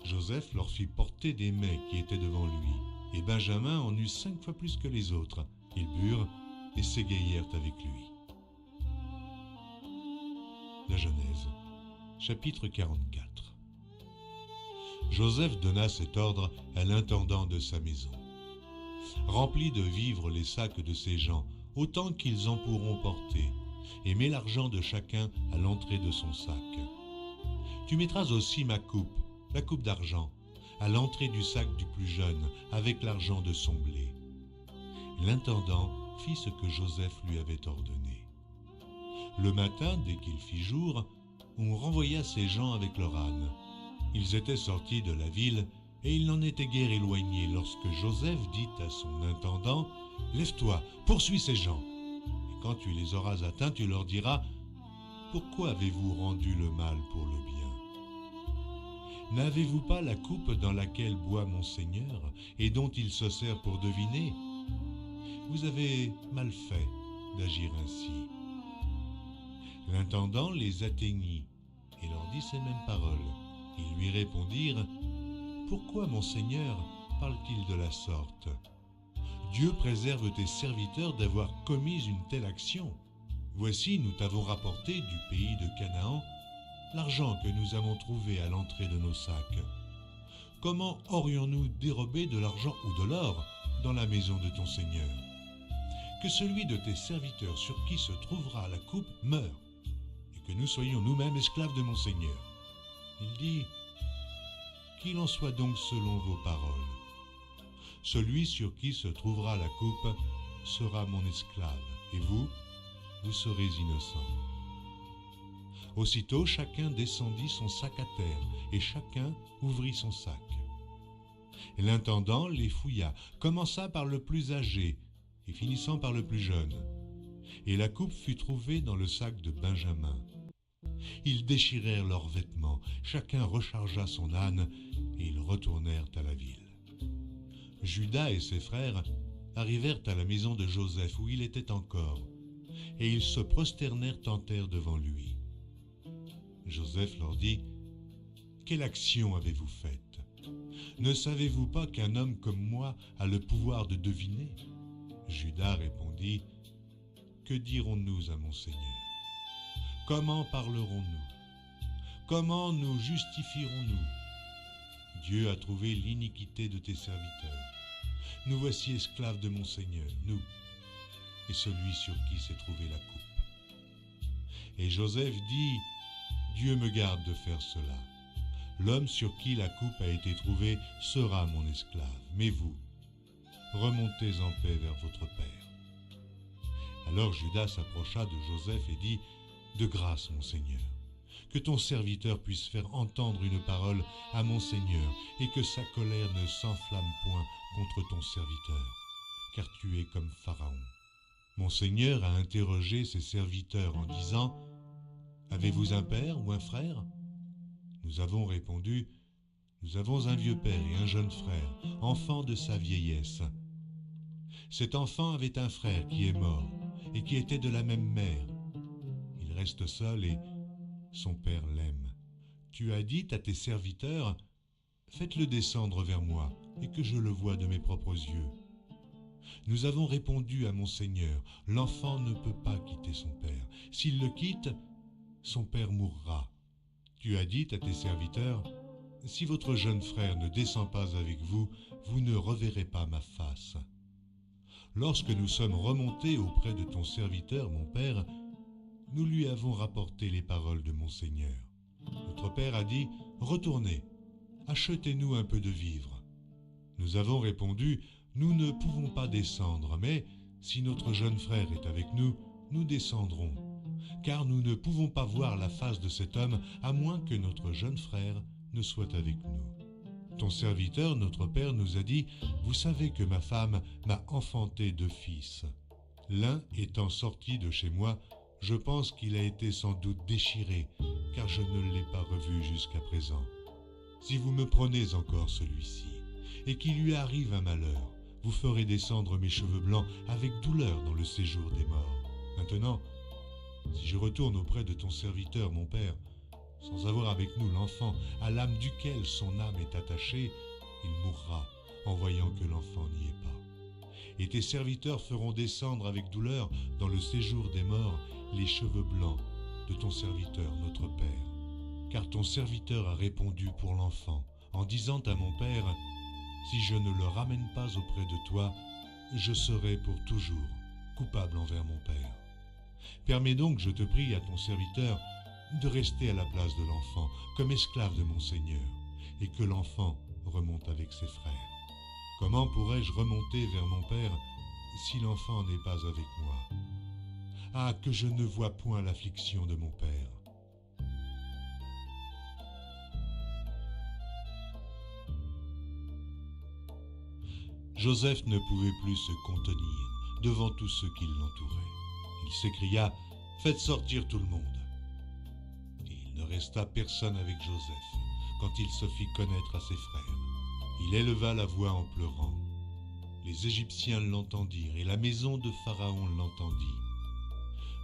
Speaker 1: Joseph leur fit porter des mets qui étaient devant lui, et Benjamin en eut 5 fois plus que les autres. Ils burent et s'égayèrent avec lui. La Genèse, chapitre 44. Joseph donna cet ordre à l'intendant de sa maison. Remplis de vivres les sacs de ces gens, autant qu'ils en pourront porter, et mets l'argent de chacun à l'entrée de son sac. Tu mettras aussi ma coupe, la coupe d'argent, à l'entrée du sac du plus jeune, avec l'argent de son blé. L'intendant fit ce que Joseph lui avait ordonné. Le matin, dès qu'il fit jour, on renvoya ces gens avec leur âne. Ils étaient sortis de la ville, et ils n'en étaient guère éloignés lorsque Joseph dit à son intendant « Lève-toi, poursuis ces gens. Et quand tu les auras atteints, tu leur diras « Pourquoi avez-vous rendu le mal pour le bien ? N'avez-vous pas la coupe dans laquelle boit mon Seigneur et dont il se sert pour deviner ? Vous avez mal fait d'agir ainsi. » L'intendant les atteignit et leur dit ces mêmes paroles. Ils lui répondirent « Pourquoi mon Seigneur parle-t-il de la sorte ? Dieu préserve tes serviteurs d'avoir commis une telle action. Voici, nous t'avons rapporté du pays de Canaan l'argent que nous avons trouvé à l'entrée de nos sacs. Comment aurions-nous dérobé de l'argent ou de l'or dans la maison de ton Seigneur ? Que celui de tes serviteurs sur qui se trouvera la coupe meure, et que nous soyons nous-mêmes esclaves de mon Seigneur. » Il dit « Qu'il en soit donc selon vos paroles. Celui sur qui se trouvera la coupe sera mon esclave, et vous serez innocents. » Aussitôt, chacun descendit son sac à terre, et chacun ouvrit son sac. Et l'intendant les fouilla, commença par le plus âgé, et finissant par le plus jeune. Et la coupe fut trouvée dans le sac de Benjamin. Ils déchirèrent leurs vêtements, chacun rechargea son âne, et ils retournèrent à la ville. Judas et ses frères arrivèrent à la maison de Joseph, où il était encore, et ils se prosternèrent en terre devant lui. Joseph leur dit « Quelle action avez-vous faite ? Ne savez-vous pas qu'un homme comme moi a le pouvoir de deviner ?» Judas répondit « Que dirons-nous à mon Seigneur ? Comment parlerons-nous ? Comment nous justifierons-nous ? Dieu a trouvé l'iniquité de tes serviteurs. Nous voici esclaves de mon Seigneur, nous, et celui sur qui s'est trouvée la coupe. » Et Joseph dit « Dieu me garde de faire cela. L'homme sur qui la coupe a été trouvée sera mon esclave, mais vous, remontez en paix vers votre père. » Alors Judas s'approcha de Joseph et dit « De grâce, mon Seigneur, que ton serviteur puisse faire entendre une parole à mon Seigneur et que sa colère ne s'enflamme point contre ton serviteur, car tu es comme Pharaon. » Mon Seigneur a interrogé ses serviteurs en disant « Avez-vous un père ou un frère ?» Nous avons répondu « Nous avons un vieux père et un jeune frère, enfant de sa vieillesse. Cet enfant avait un frère qui est mort et qui était de la même mère. Il reste seul et son père l'aime. Tu as dit à tes serviteurs « Faites-le descendre vers moi et que je le voie de mes propres yeux. » Nous avons répondu à mon Seigneur « L'enfant ne peut pas quitter son père. S'il le quitte, son père mourra. » Tu as dit à tes serviteurs « Si votre jeune frère ne descend pas avec vous, vous ne reverrez pas ma face. » Lorsque nous sommes remontés auprès de ton serviteur, mon père, nous lui avons rapporté les paroles de mon Seigneur. Notre père a dit « Retournez, achetez-nous un peu de vivres. » Nous avons répondu « Nous ne pouvons pas descendre, mais si notre jeune frère est avec nous, nous descendrons, car nous ne pouvons pas voir la face de cet homme à moins que notre jeune frère ne soit avec nous. Ton serviteur, notre père, nous a dit « Vous savez que ma femme m'a enfanté 2 fils. L'un étant sorti de chez moi, je pense qu'il a été sans doute déchiré, car je ne l'ai pas revu jusqu'à présent. Si vous me prenez encore celui-ci, et qu'il lui arrive un malheur, vous ferez descendre mes cheveux blancs avec douleur dans le séjour des morts. Maintenant, si je retourne auprès de ton serviteur, mon père, sans avoir avec nous l'enfant à l'âme duquel son âme est attachée, il mourra en voyant que l'enfant n'y est pas. Et tes serviteurs feront descendre avec douleur dans le séjour des morts les cheveux blancs de ton serviteur, notre père. Car ton serviteur a répondu pour l'enfant en disant à mon père, « Si je ne le ramène pas auprès de toi, je serai pour toujours coupable envers mon père. Permets donc, je te prie, à ton serviteur, de rester à la place de l'enfant, comme esclave de mon Seigneur, et que l'enfant remonte avec ses frères. Comment pourrais-je remonter vers mon père si l'enfant n'est pas avec moi? Ah, que je ne vois point l'affliction de mon père. » Joseph ne pouvait plus se contenir devant tous ceux qui l'entouraient. Il s'écria, « Faites sortir tout le monde !» Il ne resta personne avec Joseph quand il se fit connaître à ses frères. Il éleva la voix en pleurant. Les Égyptiens l'entendirent et la maison de Pharaon l'entendit.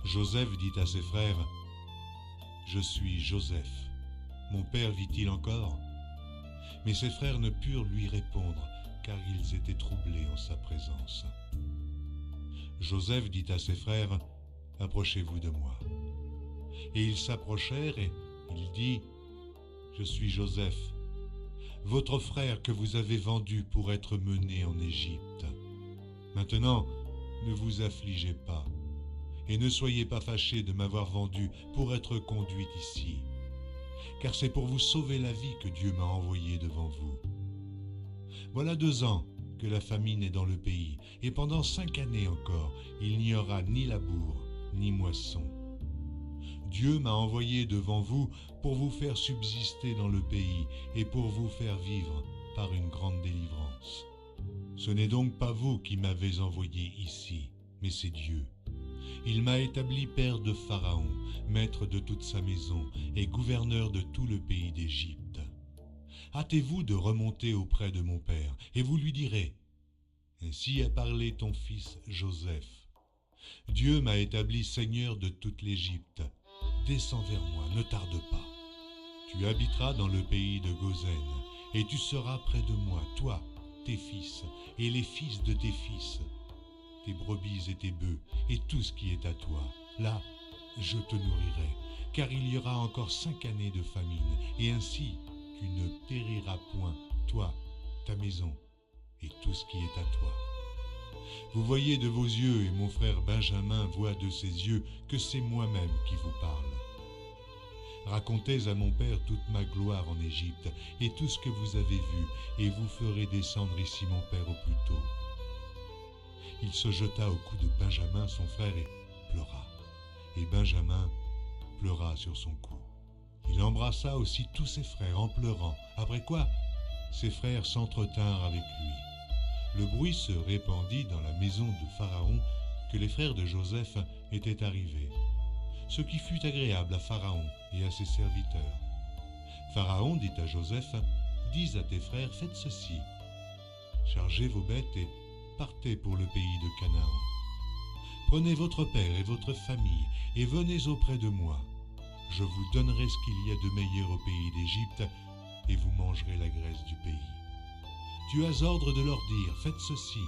Speaker 1: Joseph dit à ses frères, « Je suis Joseph. Mon père vit-il encore ?» Mais ses frères ne purent lui répondre, car ils étaient troublés en sa présence. Joseph dit à ses frères, « Approchez-vous de moi. » Et ils s'approchèrent et il dit, « Je suis Joseph, votre frère que vous avez vendu pour être mené en Égypte. Maintenant, ne vous affligez pas, et ne soyez pas fâchés de m'avoir vendu pour être conduit ici, car c'est pour vous sauver la vie que Dieu m'a envoyé devant vous. Voilà 2 ans que la famine est dans le pays, et pendant 5 années encore, il n'y aura ni labour, ni moisson. Dieu m'a envoyé devant vous pour vous faire subsister dans le pays et pour vous faire vivre par une grande délivrance. Ce n'est donc pas vous qui m'avez envoyé ici, mais c'est Dieu. Il m'a établi père de Pharaon, maître de toute sa maison et gouverneur de tout le pays d'Égypte. Hâtez-vous de remonter auprès de mon père, et vous lui direz, « Ainsi a parlé ton fils Joseph. Dieu m'a établi seigneur de toute l'Égypte. Descends vers moi, ne tarde pas. Tu habiteras dans le pays de Goshen, et tu seras près de moi, toi, tes fils, et les fils de tes fils, tes brebis et tes bœufs, et tout ce qui est à toi. Là, je te nourrirai, car il y aura encore 5 années de famine, et ainsi tu ne périras point, toi, ta maison, et tout ce qui est à toi. Vous voyez de vos yeux, et mon frère Benjamin voit de ses yeux, que c'est moi-même qui vous parle. Racontez à mon père toute ma gloire en Égypte, et tout ce que vous avez vu, et vous ferez descendre ici mon père au plus tôt. » Il se jeta au cou de Benjamin, son frère, et pleura. Et Benjamin pleura sur son cou. Il embrassa aussi tous ses frères en pleurant, après quoi ses frères s'entretinrent avec lui. Le bruit se répandit dans la maison de Pharaon que les frères de Joseph étaient arrivés, ce qui fut agréable à Pharaon et à ses serviteurs. Pharaon dit à Joseph, « Dis à tes frères, faites ceci. Chargez vos bêtes et partez pour le pays de Canaan. Prenez votre père et votre famille et venez auprès de moi. Je vous donnerai ce qu'il y a de meilleur au pays d'Égypte et vous mangerez la graisse du pays. Tu as ordre de leur dire, faites ceci.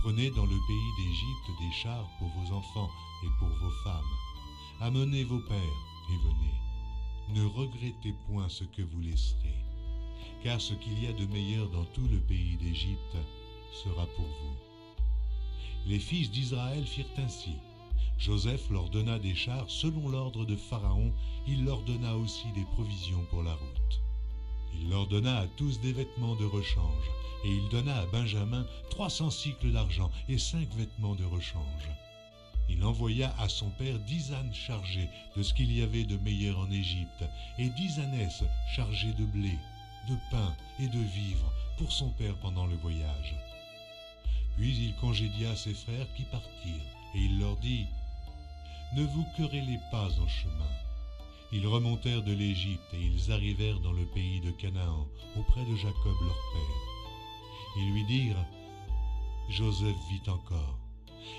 Speaker 1: Prenez dans le pays d'Égypte des chars pour vos enfants et pour vos femmes. Amenez vos pères et venez. Ne regrettez point ce que vous laisserez, car ce qu'il y a de meilleur dans tout le pays d'Égypte sera pour vous. » Les fils d'Israël firent ainsi. Joseph leur donna des chars selon l'ordre de Pharaon, il leur donna aussi des provisions pour la route. Il leur donna à tous des vêtements de rechange, et il donna à Benjamin 300 cycles d'argent et 5 vêtements de rechange. Il envoya à son père 10 ânes chargés de ce qu'il y avait de meilleur en Égypte, et 10 ânesses chargées de blé, de pain et de vivres pour son père pendant le voyage. Puis il congédia ses frères qui partirent, et il leur dit, « Ne vous querellez pas en chemin. » Ils remontèrent de l'Égypte, et ils arrivèrent dans le pays de Canaan, auprès de Jacob leur père. Ils lui dirent, « Joseph vit encore,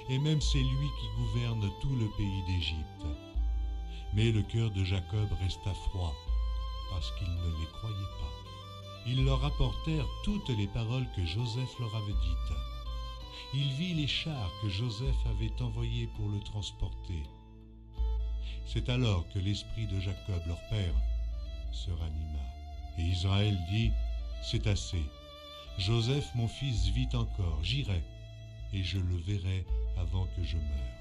Speaker 1: et même c'est lui qui gouverne tout le pays d'Égypte. » Mais le cœur de Jacob resta froid, parce qu'il ne les croyait pas. Ils leur rapportèrent toutes les paroles que Joseph leur avait dites. Il vit les chars que Joseph avait envoyés pour le transporter. C'est alors que l'esprit de Jacob, leur père, se ranima, Et Israël dit, c'est assez. Joseph, mon fils, vit encore, j'irai, et je le verrai avant que je meure.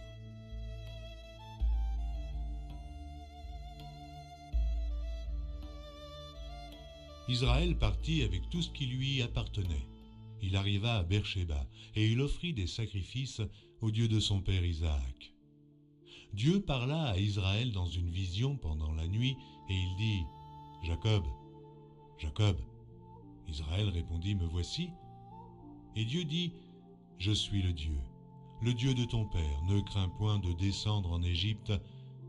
Speaker 1: Israël partit avec tout ce qui lui appartenait. Il arriva à Beersheba, et il offrit des sacrifices au Dieu de son père Isaac. Dieu parla à Israël dans une vision pendant la nuit, et il dit, « Jacob, Jacob. » Israël répondit, « Me voici. » Et Dieu dit, « Je suis le Dieu de ton père. Ne crains point de descendre en Égypte,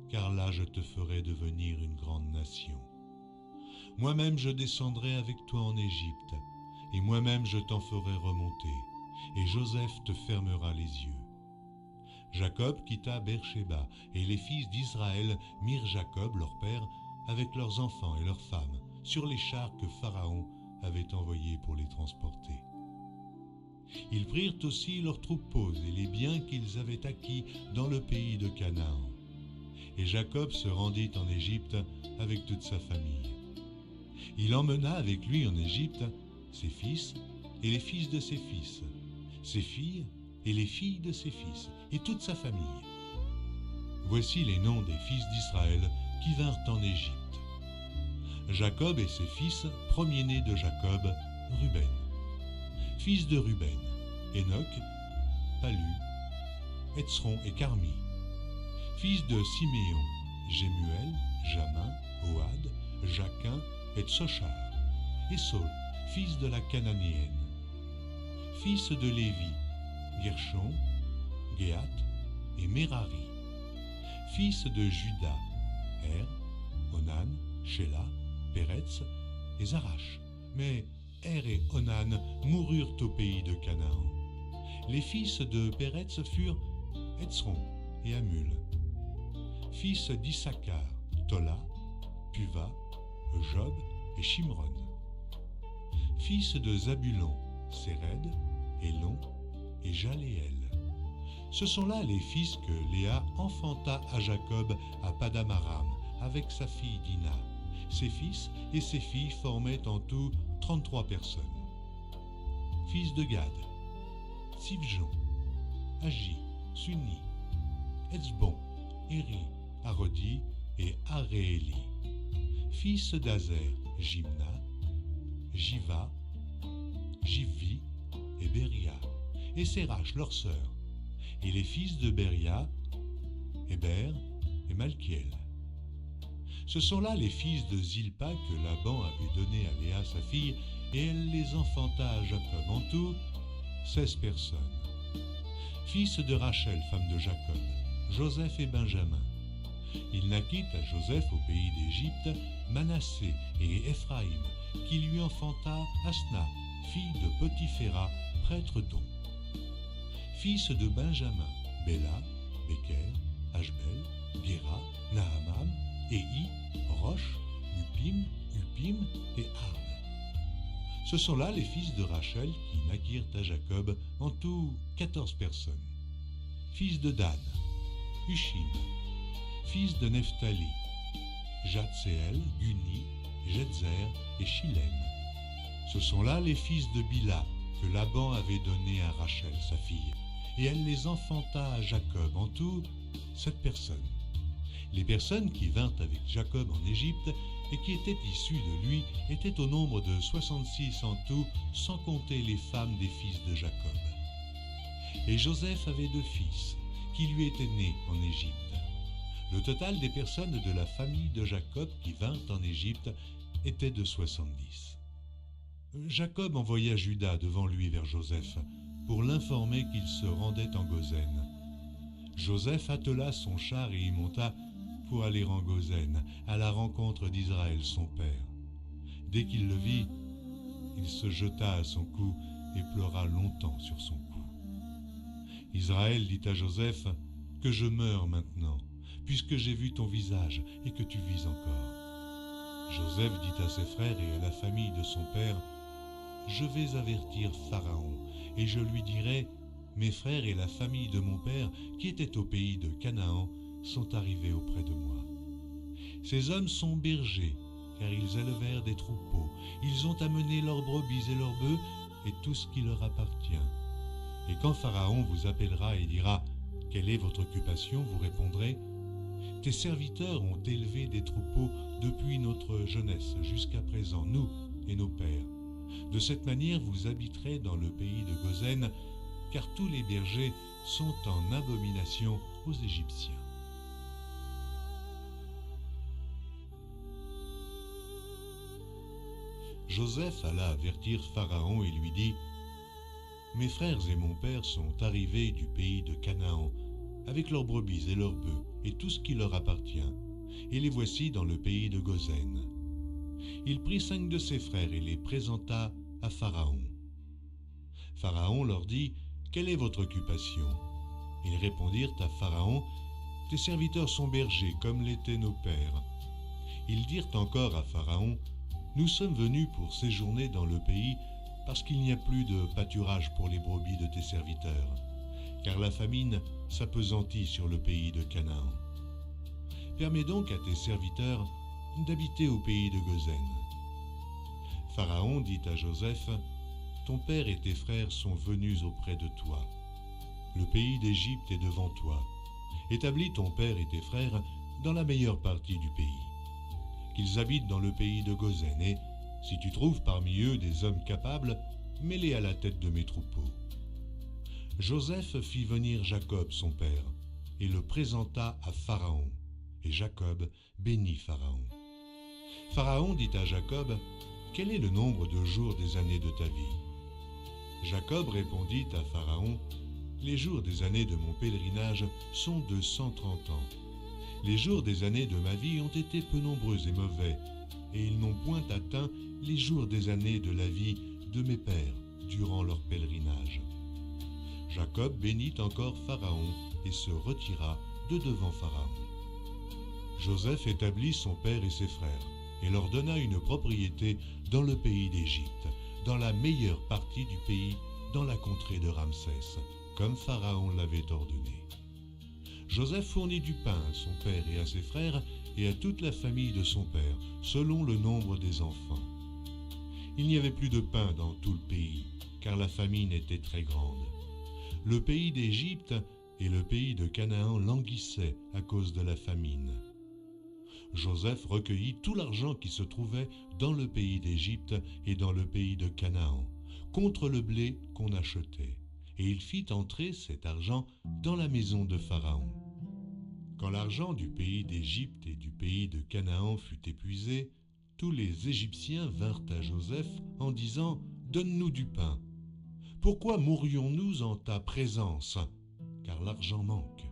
Speaker 1: car là je te ferai devenir une grande nation. Moi-même je descendrai avec toi en Égypte, et moi-même je t'en ferai remonter, et Joseph te fermera les yeux. » Jacob quitta Beersheba, et les fils d'Israël mirent Jacob, leur père, avec leurs enfants et leurs femmes, sur les chars que Pharaon avait envoyés pour les transporter. Ils prirent aussi leurs troupeaux et les biens qu'ils avaient acquis dans le pays de Canaan. Et Jacob se rendit en Égypte avec toute sa famille. Il emmena avec lui en Égypte ses fils et les fils de ses fils, ses filles et les filles de ses fils, et toute sa famille. Voici les noms des fils d'Israël qui vinrent en Égypte. Jacob et ses fils, premier-né de Jacob, Ruben. Fils de Ruben, Enoch, Palu, Hetzron et Carmi. Fils de Siméon, Jémuel, Jamin, Ohad, Jaquin et Tsochar. Et Saul, fils de la Cananéenne. Fils de Lévi, Gershon, Géat et Merari. Fils de Juda, Onan, Shéla, Péretz et Zarash. Mais et Onan moururent au pays de Canaan. Les fils de Péretz furent Hetzron et Hamul. Fils d'Issachar, Tola, Puva, Job et Shimron. Fils de Zabulon, Séred, Élon et Jaléel. Ce sont là les fils que Léa enfanta à Jacob à Padam-Aram avec sa fille Dina. Ses fils et ses filles formaient en tout 33 personnes. Fils de Gad, Sivjon, Agi, Suni, Etzbon, Éri, Arodi et Arééli. Fils d'Azer, Jimna, Jiva, Jivvi et Beria, et Sérach, leur sœur. Et les fils de Beria, Héber et Malkiel. Ce sont là les fils de Zilpa que Laban avait donnés à Léa sa fille, et elle les enfanta à Jacob, en tout 16 personnes. Fils de Rachel, femme de Jacob, Joseph et Benjamin. Il naquit à Joseph au pays d'Égypte Manassé et Éphraïm, qui lui enfanta Asna, fille de Potiphéra, prêtre d'On. Fils de Benjamin, Béla, Béker, Ashbel, Guéra, Nahamam, Éhi, Roche, Upim et Ard. Ce sont là les fils de Rachel qui naquirent à Jacob, en tout 14 personnes. Fils de Dan, Hushim. Fils de Nephtali, Jatseel, Guni, Jetzer et Shilem. Ce sont là les fils de Bila que Laban avait donnés à Rachel, sa fille, et elle les enfanta à Jacob, en tout 7 personnes. Les personnes qui vinrent avec Jacob en Égypte et qui étaient issues de lui étaient au nombre de 66 en tout, sans compter les femmes des fils de Jacob. Et Joseph avait 2 fils qui lui étaient nés en Égypte. Le total des personnes de la famille de Jacob qui vinrent en Égypte était de 70. Jacob envoya Juda devant lui vers Joseph pour l'informer qu'il se rendait en Goshen. Joseph attela son char et y monta pour aller en Goshen, à la rencontre d'Israël son père. Dès qu'il le vit, il se jeta à son cou et pleura longtemps sur son cou. Israël dit à Joseph, « Que je meure maintenant, puisque j'ai vu ton visage et que tu vis encore. » Joseph dit à ses frères et à la famille de son père, « Je vais avertir Pharaon, et je lui dirai, mes frères et la famille de mon père, qui étaient au pays de Canaan, sont arrivés auprès de moi. Ces hommes sont bergers, car ils élevèrent des troupeaux. Ils ont amené leurs brebis et leurs bœufs et tout ce qui leur appartient. Et quand Pharaon vous appellera et dira « Quelle est votre occupation ?» vous répondrez « Tes serviteurs ont élevé des troupeaux depuis notre jeunesse jusqu'à présent, nous et nos pères. De cette manière, vous habiterez dans le pays de Goshen, car tous les bergers sont en abomination aux Égyptiens. » Joseph alla avertir Pharaon et lui dit « Mes frères et mon père sont arrivés du pays de Canaan, avec leurs brebis et leurs bœufs, et tout ce qui leur appartient, et les voici dans le pays de Goshen. » Il prit 5 de ses frères et les présenta à Pharaon. Pharaon leur dit « Quelle est votre occupation ?» Ils répondirent à Pharaon « Tes serviteurs sont bergers, comme l'étaient nos pères. » Ils dirent encore à Pharaon « Nous sommes venus pour séjourner dans le pays parce qu'il n'y a plus de pâturage pour les brebis de tes serviteurs, car la famine s'appesantit sur le pays de Canaan. Permets donc à tes serviteurs d'habiter au pays de Goshen. » Pharaon dit à Joseph « Ton père et tes frères sont venus auprès de toi. Le pays d'Égypte est devant toi. Établis ton père et tes frères dans la meilleure partie du pays. Qu'ils habitent dans le pays de Goshen, et, si tu trouves parmi eux des hommes capables, mets-les à la tête de mes troupeaux. » Joseph fit venir Jacob son père, et le présenta à Pharaon, et Jacob bénit Pharaon. Pharaon dit à Jacob « Quel est le nombre de jours des années de ta vie ?» Jacob répondit à Pharaon « Les jours des années de mon pèlerinage sont de 130 ans. Les jours des années de ma vie ont été peu nombreux et mauvais, et ils n'ont point atteint les jours des années de la vie de mes pères durant leur pèlerinage. » Jacob bénit encore Pharaon et se retira de devant Pharaon. Joseph établit son père et ses frères et leur donna une propriété dans le pays d'Égypte, dans la meilleure partie du pays, dans la contrée de Ramsès, comme Pharaon l'avait ordonné. Joseph fournit du pain à son père et à ses frères et à toute la famille de son père, selon le nombre des enfants. Il n'y avait plus de pain dans tout le pays, car la famine était très grande. Le pays d'Égypte et le pays de Canaan languissaient à cause de la famine. Joseph recueillit tout l'argent qui se trouvait dans le pays d'Égypte et dans le pays de Canaan, contre le blé qu'on achetait, et il fit entrer cet argent dans la maison de Pharaon. Quand l'argent du pays d'Égypte et du pays de Canaan fut épuisé, tous les Égyptiens vinrent à Joseph en disant « Donne-nous du pain. Pourquoi mourrions-nous en ta présence? Car l'argent manque. »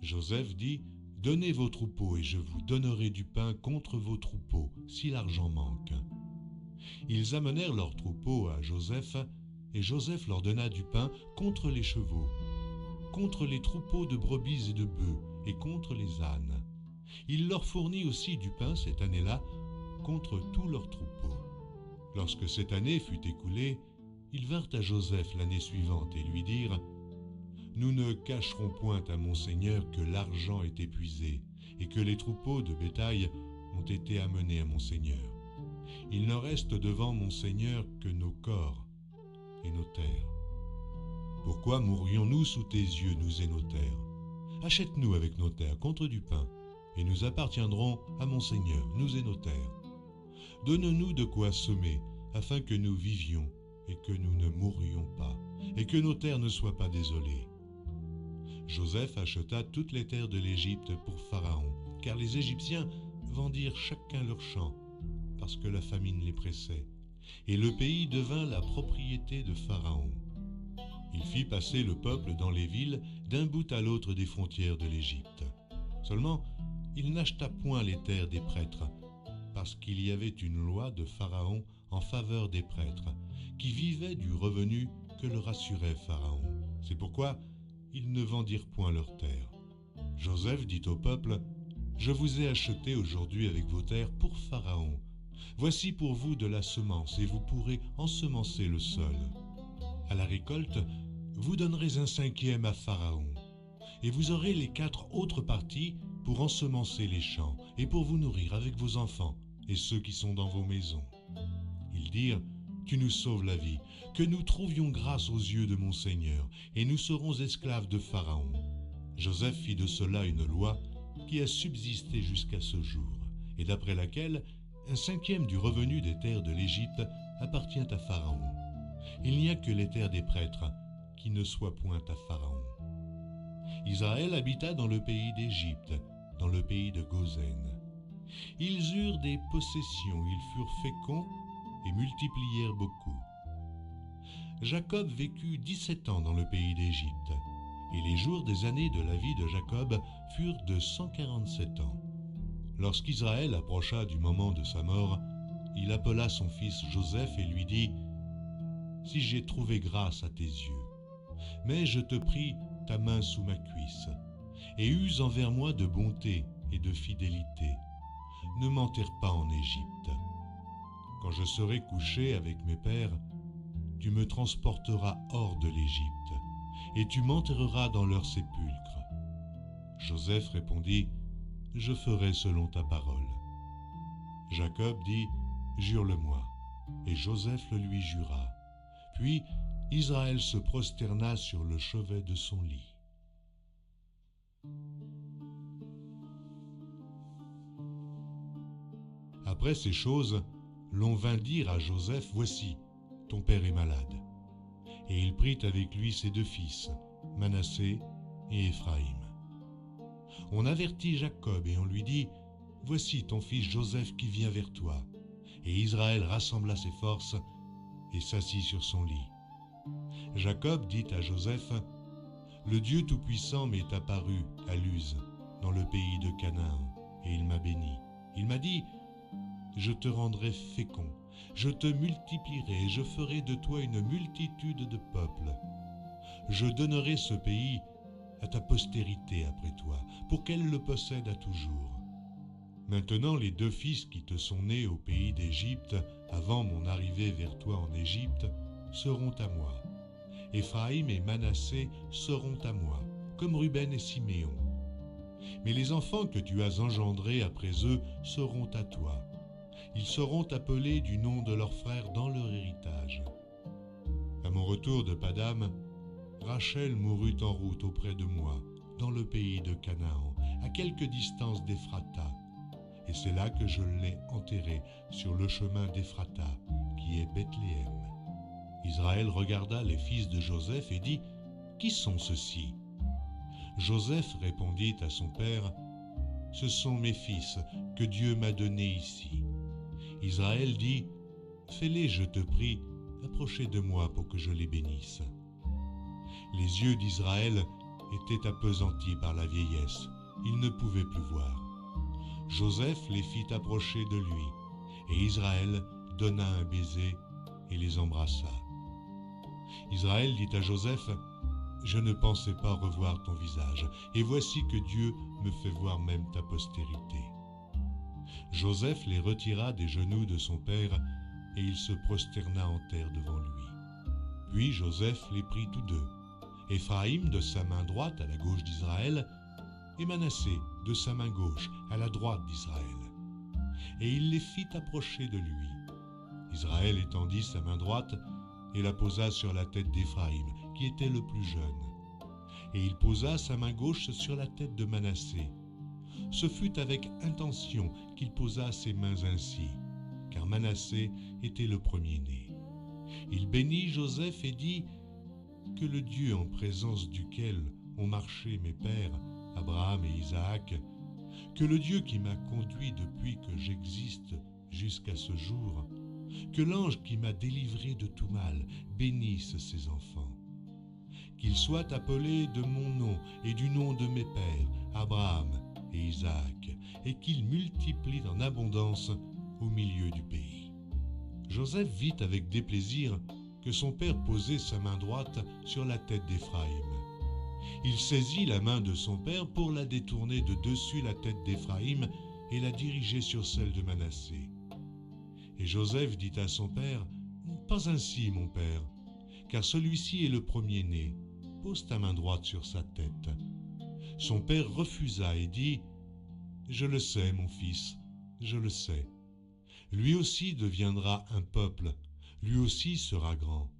Speaker 1: Joseph dit « Donnez vos troupeaux et je vous donnerai du pain contre vos troupeaux, si l'argent manque. » Ils amenèrent leurs troupeaux à Joseph, et Joseph leur donna du pain contre les chevaux, contre les troupeaux de brebis et de bœufs, et contre les ânes. Il leur fournit aussi du pain cette année-là, contre tous leurs troupeaux. Lorsque cette année fut écoulée, ils vinrent à Joseph l'année suivante et lui dirent « Nous ne cacherons point à mon Seigneur que l'argent est épuisé et que les troupeaux de bétail ont été amenés à mon Seigneur. Il ne reste devant mon Seigneur que nos corps et nos terres. Pourquoi mourrions-nous sous tes yeux, nous et nos terres? Achète-nous avec nos terres contre du pain, et nous appartiendrons à mon Seigneur, nous et nos terres. Donne-nous de quoi semer, afin que nous vivions et que nous ne mourrions pas, et que nos terres ne soient pas désolées. » Joseph acheta toutes les terres de l'Égypte pour Pharaon, car les Égyptiens vendirent chacun leur champ, parce que la famine les pressait, et le pays devint la propriété de Pharaon. Il fit passer le peuple dans les villes d'un bout à l'autre des frontières de l'Égypte. Seulement, il n'acheta point les terres des prêtres, parce qu'il y avait une loi de Pharaon en faveur des prêtres, qui vivaient du revenu que leur assurait Pharaon. C'est pourquoi ils ne vendirent point leurs terres. Joseph dit au peuple, « Je vous ai acheté aujourd'hui avec vos terres pour Pharaon. Voici pour vous de la semence, et vous pourrez ensemencer le sol. À la récolte, vous donnerez un 5e à Pharaon, et vous aurez les 4 autres parties pour ensemencer les champs, et pour vous nourrir avec vos enfants, et ceux qui sont dans vos maisons. Ils dirent, tu nous sauves la vie, que nous trouvions grâce aux yeux de mon Seigneur, et nous serons esclaves de Pharaon. Joseph fit de cela une loi qui a subsisté jusqu'à ce jour, et d'après laquelle un cinquième du revenu des terres de l'Égypte appartient à Pharaon. Il n'y a que les terres des prêtres qui ne soient point à Pharaon. Israël habita dans le pays d'Égypte, dans le pays de Goshen. Ils eurent des possessions, ils furent féconds et multiplièrent beaucoup. Jacob vécut 17 ans dans le pays d'Égypte, et les jours des années de la vie de Jacob furent de 147 ans. Lorsqu'Israël approcha du moment de sa mort, il appela son fils Joseph et lui dit, « Si j'ai trouvé grâce à tes yeux, mais je te prie ta main sous ma cuisse, et use envers moi de bonté et de fidélité. Ne m'enterre pas en Égypte. Quand je serai couché avec mes pères, tu me transporteras hors de l'Égypte, et tu m'enterreras dans leur sépulcre. » Joseph répondit, « Je ferai selon ta parole. » Jacob dit, « Jure-le-moi. » Et Joseph le lui jura. Puis Israël se prosterna sur le chevet de son lit. Après ces choses, l'on vint dire à Joseph, « Voici, ton père est malade. » Et il prit avec lui ses deux fils, Manassé et Éphraïm. On avertit Jacob et on lui dit, « Voici ton fils Joseph qui vient vers toi. » Et Israël rassembla ses forces et s'assit sur son lit. Jacob dit à Joseph, « Le Dieu Tout-Puissant m'est apparu à Luz, dans le pays de Canaan, et il m'a béni. Il m'a dit, « Je te rendrai fécond, je te multiplierai et je ferai de toi une multitude de peuples. Je donnerai ce pays à ta postérité après toi, pour qu'elle le possède à toujours. Maintenant les deux fils qui te sont nés au pays d'Égypte, avant mon arrivée vers toi en Égypte, seront à moi. Éphraïm et Manassé seront à moi, comme Ruben et Siméon. Mais les enfants que tu as engendrés après eux seront à toi. Ils seront appelés du nom de leurs frères dans leur héritage. » À mon retour de Padam, Rachel mourut en route auprès de moi, dans le pays de Canaan, à quelque distance d'Éphrata. Et c'est là que je l'ai enterrée, sur le chemin d'Éphrata, qui est Bethléem. Israël regarda les fils de Joseph et dit, « Qui sont ceux-ci » Joseph répondit à son père, « Ce sont mes fils que Dieu m'a donnés ici. » Israël dit, « Fais-les, je te prie, approchez de moi pour que je les bénisse. » Les yeux d'Israël étaient appesantis par la vieillesse, il ne pouvait plus voir. Joseph les fit approcher de lui, et Israël donna un baiser et les embrassa. Israël dit à Joseph, « Je ne pensais pas revoir ton visage, et voici que Dieu me fait voir même ta postérité. » Joseph les retira des genoux de son père, et il se prosterna en terre devant lui. Puis Joseph les prit tous deux, Éphraïm de sa main droite à la gauche d'Israël, et Manassé de sa main gauche à la droite d'Israël. Et il les fit approcher de lui. Israël étendit sa main droite et la posa sur la tête d'Éphraïm, qui était le plus jeune. Et il posa sa main gauche sur la tête de Manassé. Ce fut avec intention qu'il posa ses mains ainsi, car Manassé était le premier-né. Il bénit Joseph et dit, « Que le Dieu en présence duquel ont marché mes pères, Abraham et Isaac, que le Dieu qui m'a conduit depuis que j'existe jusqu'à ce jour, que l'ange qui m'a délivré de tout mal bénisse ses enfants. Qu'ils soient appelés de mon nom et du nom de mes pères, Abraham et Isaac, et qu'ils multiplient en abondance au milieu du pays. » Joseph vit avec déplaisir que son père posait sa main droite sur la tête d'Éphraïm. Il saisit la main de son père pour la détourner de dessus la tête d'Éphraïm et la diriger sur celle de Manassé. Et Joseph dit à son père, « Pas ainsi, mon père, car celui-ci est le premier-né. Pose ta main droite sur sa tête. » Son père refusa et dit, « Je le sais, mon fils, je le sais. Lui aussi deviendra un peuple, lui aussi sera grand.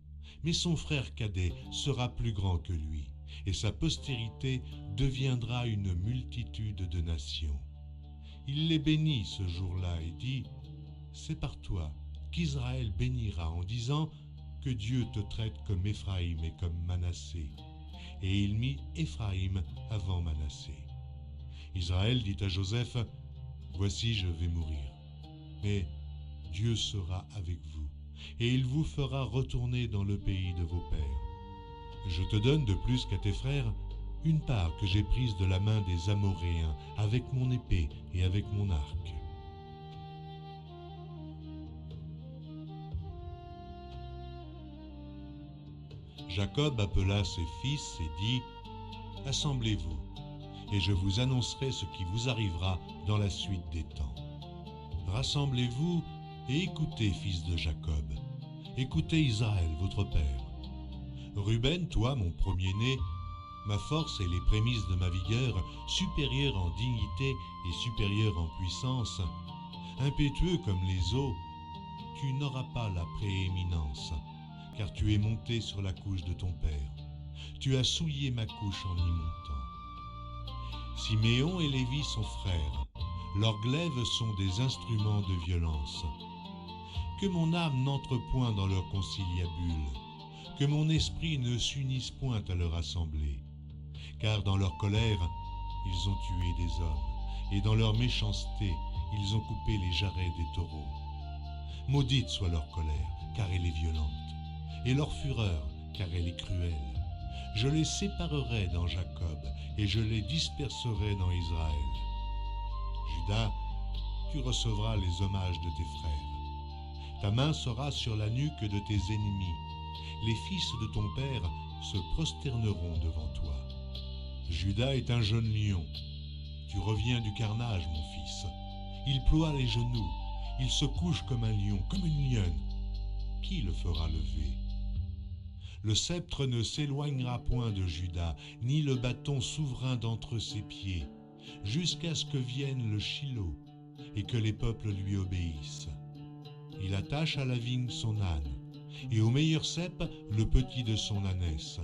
Speaker 1: Mais son frère cadet sera plus grand que lui, et sa postérité deviendra une multitude de nations. Il les bénit ce jour-là et dit, « C'est par toi qu'Israël bénira en disant que Dieu te traite comme Éphraïm et comme Manassé. » Et il mit Éphraïm avant Manassé. Israël dit à Joseph, « Voici je vais mourir, mais Dieu sera avec vous, et il vous fera retourner dans le pays de vos pères. Je te donne de plus qu'à tes frères une part que j'ai prise de la main des Amoréens avec mon épée et avec mon arc. » Jacob appela ses fils et dit, « Assemblez-vous, et je vous annoncerai ce qui vous arrivera dans la suite des temps. Rassemblez-vous et écoutez, fils de Jacob. Écoutez Israël, votre père. Ruben, toi, mon premier-né, ma force et les prémices de ma vigueur, supérieur en dignité et supérieur en puissance, impétueux comme les eaux, tu n'auras pas la prééminence, car tu es monté sur la couche de ton père. Tu as souillé ma couche en y montant. Siméon et Lévi sont frères. Leurs glaives sont des instruments de violence. Que mon âme n'entre point dans leur conciliabule, que mon esprit ne s'unisse point à leur assemblée. Car dans leur colère, ils ont tué des hommes, et dans leur méchanceté, ils ont coupé les jarrets des taureaux. Maudite soit leur colère, car elle est violente, et leur fureur, car elle est cruelle. Je les séparerai dans Jacob, et je les disperserai dans Israël. Judas, tu recevras les hommages de tes frères. Ta main sera sur la nuque de tes ennemis. Les fils de ton père se prosterneront devant toi. Judas est un jeune lion. Tu reviens du carnage, mon fils. Il ploie les genoux. Il se couche comme un lion, comme une lionne. Qui le fera lever? Le sceptre ne s'éloignera point de Juda, ni le bâton souverain d'entre ses pieds, jusqu'à ce que vienne le Shilo, et que les peuples lui obéissent. Il attache à la vigne son âne, et au meilleur cep le petit de son ânesse.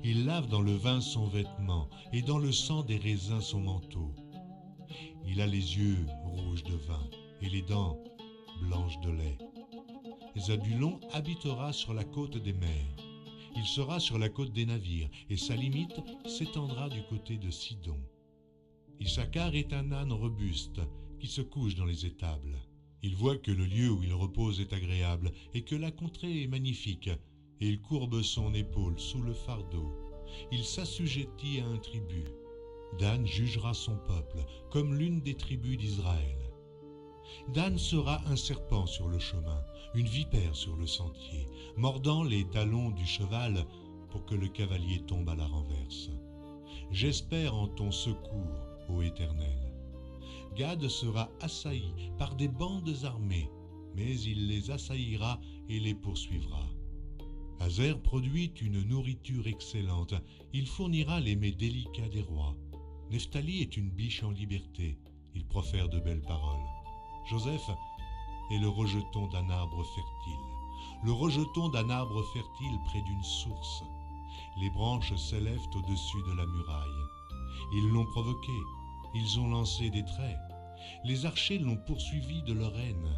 Speaker 1: Il lave dans le vin son vêtement, et dans le sang des raisins son manteau. Il a les yeux rouges de vin, et les dents blanches de lait. Zabulon habitera sur la côte des mers. Il sera sur la côte des navires, et sa limite s'étendra du côté de Sidon. Issachar est un âne robuste qui se couche dans les étables. Il voit que le lieu où il repose est agréable et que la contrée est magnifique, et il courbe son épaule sous le fardeau. Il s'assujettit à un tribut. Dan jugera son peuple comme l'une des tribus d'Israël. Dan sera un serpent sur le chemin, une vipère sur le sentier, mordant les talons du cheval pour que le cavalier tombe à la renverse. J'espère en ton secours, ô Éternel. Gad sera assailli par des bandes armées, mais il les assaillira et les poursuivra. Azer produit une nourriture excellente, il fournira les mets délicats des rois. Nephtali est une biche en liberté, il profère de belles paroles. Joseph est le rejeton d'un arbre fertile, le rejeton d'un arbre fertile près d'une source. Les branches s'élèvent au-dessus de la muraille. Ils l'ont provoqué, ils ont lancé des traits. Les archers l'ont poursuivi de leur haine.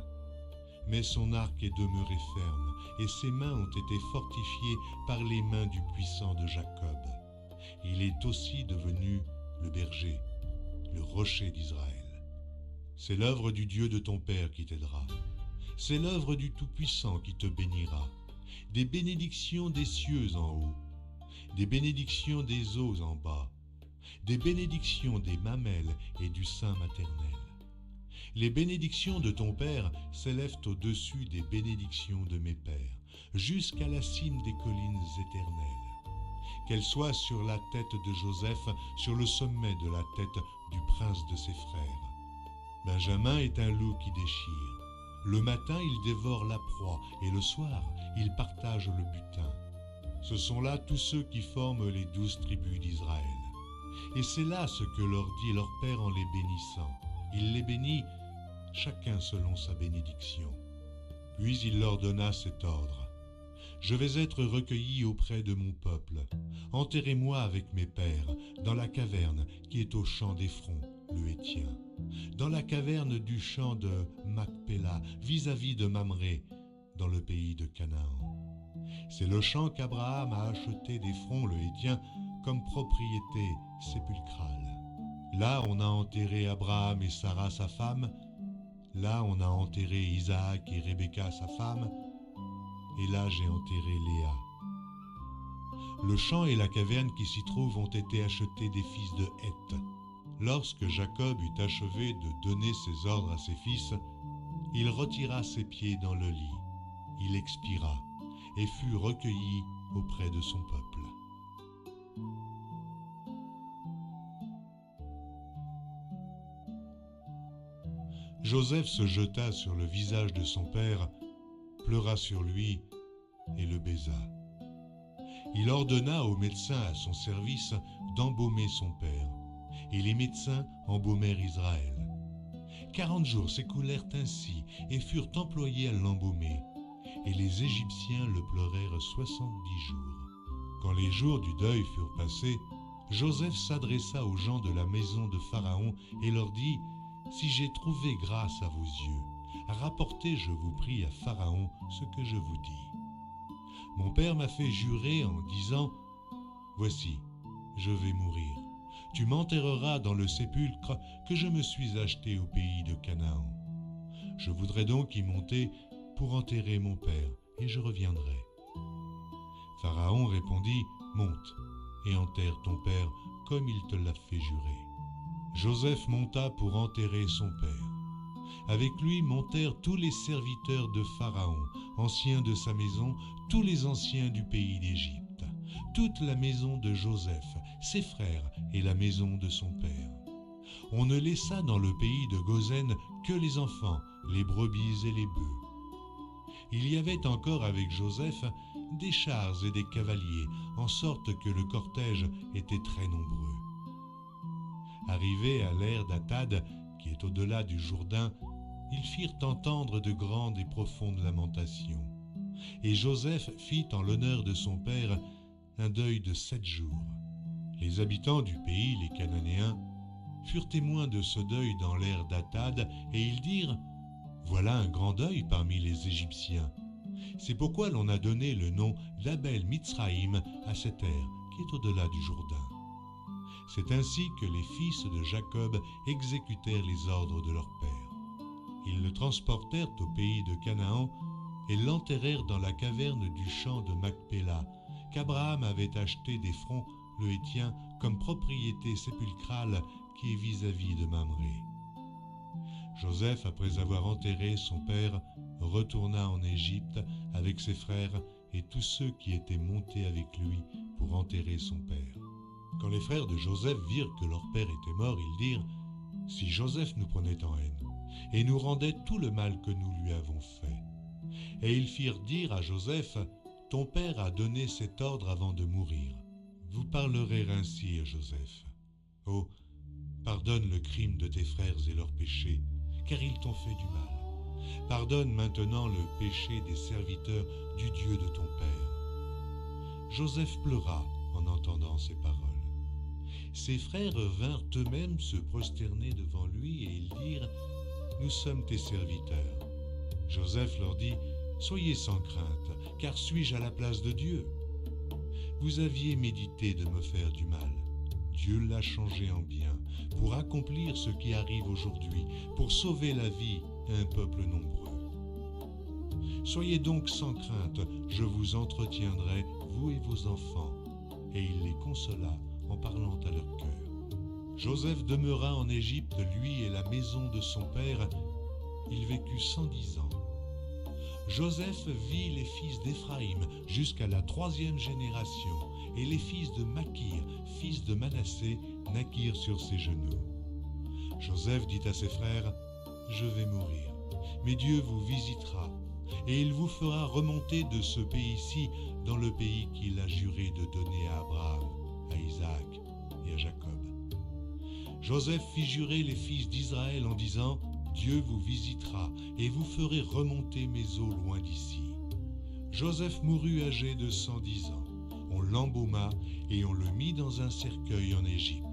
Speaker 1: Mais son arc est demeuré ferme, et ses mains ont été fortifiées par les mains du puissant de Jacob. Il est aussi devenu le berger, le rocher d'Israël. C'est l'œuvre du Dieu de ton père qui t'aidera. C'est l'œuvre du Tout-Puissant qui te bénira. Des bénédictions des cieux en haut, des bénédictions des eaux en bas, des bénédictions des mamelles et du sein maternel. Les bénédictions de ton père s'élèvent au-dessus des bénédictions de mes pères, jusqu'à la cime des collines éternelles. Qu'elles soient sur la tête de Joseph, sur le sommet de la tête du prince de ses frères. Benjamin est un loup qui déchire. Le matin, il dévore la proie, et le soir, il partage le butin. Ce sont là tous ceux qui forment les 12 tribus d'Israël. Et c'est là ce que leur dit leur père en les bénissant. Il les bénit chacun selon sa bénédiction. Puis il leur donna cet ordre. Je vais être recueilli auprès de mon peuple. Enterrez-moi avec mes pères, dans la caverne qui est au champ d'Éphron, le Héthien, dans la caverne du champ de Macpéla, vis-à-vis de Mamré, dans le pays de Canaan. C'est le champ qu'Abraham a acheté d'Éphron, le Héthien, comme propriété sépulcrale. Là on a enterré Abraham et Sarah sa femme, là on a enterré Isaac et Rebecca sa femme, et là j'ai enterré Léa. Le champ et la caverne qui s'y trouvent ont été achetés des fils de Heth. Lorsque Jacob eut achevé de donner ses ordres à ses fils, il retira ses pieds dans le lit, il expira et fut recueilli auprès de son peuple. Joseph se jeta sur le visage de son père, pleura sur lui et le baisa. Il ordonna aux médecins à son service d'embaumer son père, et les médecins embaumèrent Israël. 40 jours s'écoulèrent ainsi et furent employés à l'embaumer, et les Égyptiens le pleurèrent 70 jours. Quand les jours du deuil furent passés, Joseph s'adressa aux gens de la maison de Pharaon et leur dit : « Si j'ai trouvé grâce à vos yeux, rapportez, je vous prie, à Pharaon ce que je vous dis. Mon père m'a fait jurer en disant : Voici, je vais mourir. Tu m'enterreras dans le sépulcre que je me suis acheté au pays de Canaan. Je voudrais donc y monter pour enterrer mon père, et je reviendrai. » Pharaon répondit : « Monte et enterre ton père comme il te l'a fait jurer. » Joseph monta pour enterrer son père. Avec lui montèrent tous les serviteurs de Pharaon, anciens de sa maison, tous les anciens du pays d'Égypte, toute la maison de Joseph, ses frères et la maison de son père. On ne laissa dans le pays de Goshen que les enfants, les brebis et les bœufs. Il y avait encore avec Joseph des chars et des cavaliers, en sorte que le cortège était très nombreux. Arrivés à l'ère d'Atad, qui est au-delà du Jourdain, ils firent entendre de grandes et profondes lamentations. Et Joseph fit en l'honneur de son père un deuil de 7 jours. Les habitants du pays, les Cananéens, furent témoins de ce deuil dans l'ère d'Atad, et ils dirent : « Voilà un grand deuil parmi les Égyptiens. C'est pourquoi l'on a donné le nom d'Abel Mitzraïm à cette ère qui est au-delà du Jourdain. » C'est ainsi que les fils de Jacob exécutèrent les ordres de leur père. Ils le transportèrent au pays de Canaan et l'enterrèrent dans la caverne du champ de Macpéla, qu'Abraham avait acheté d'Éphron, le Héthien, comme propriété sépulcrale qui est vis-à-vis de Mamré. Joseph, après avoir enterré son père, retourna en Égypte avec ses frères et tous ceux qui étaient montés avec lui pour enterrer son père. Quand les frères de Joseph virent que leur père était mort, ils dirent : « Si Joseph nous prenait en haine et nous rendait tout le mal que nous lui avons fait. » Et ils firent dire à Joseph : « Ton père a donné cet ordre avant de mourir. Vous parlerez ainsi à Joseph. Oh, pardonne le crime de tes frères et leurs péchés, car ils t'ont fait du mal. Pardonne maintenant le péché des serviteurs du Dieu de ton père. » Joseph pleura en entendant ces paroles. Ses frères vinrent eux-mêmes se prosterner devant lui et ils dirent : « Nous sommes tes serviteurs. » Joseph leur dit : « Soyez sans crainte, car suis-je à la place de Dieu ? Vous aviez médité de me faire du mal. Dieu l'a changé en bien, pour accomplir ce qui arrive aujourd'hui, pour sauver la vie à un peuple nombreux. Soyez donc sans crainte, je vous entretiendrai, vous et vos enfants. » Et il les consola en parlant à leur cœur. Joseph demeura en Égypte, lui et la maison de son père. Il vécut 110 ans. Joseph vit les fils d'Éphraïm jusqu'à la 3e génération, et les fils de Makir, fils de Manassé, naquirent sur ses genoux. Joseph dit à ses frères : « Je vais mourir, mais Dieu vous visitera, et il vous fera remonter de ce pays-ci dans le pays qu'il a juré de donner à Abraham, à Isaac et à Jacob. » Joseph fit jurer les fils d'Israël en disant : Dieu vous visitera et vous ferez remonter mes eaux loin d'ici. » Joseph mourut âgé de 110 ans. On l'embauma et on le mit dans un cercueil en Égypte.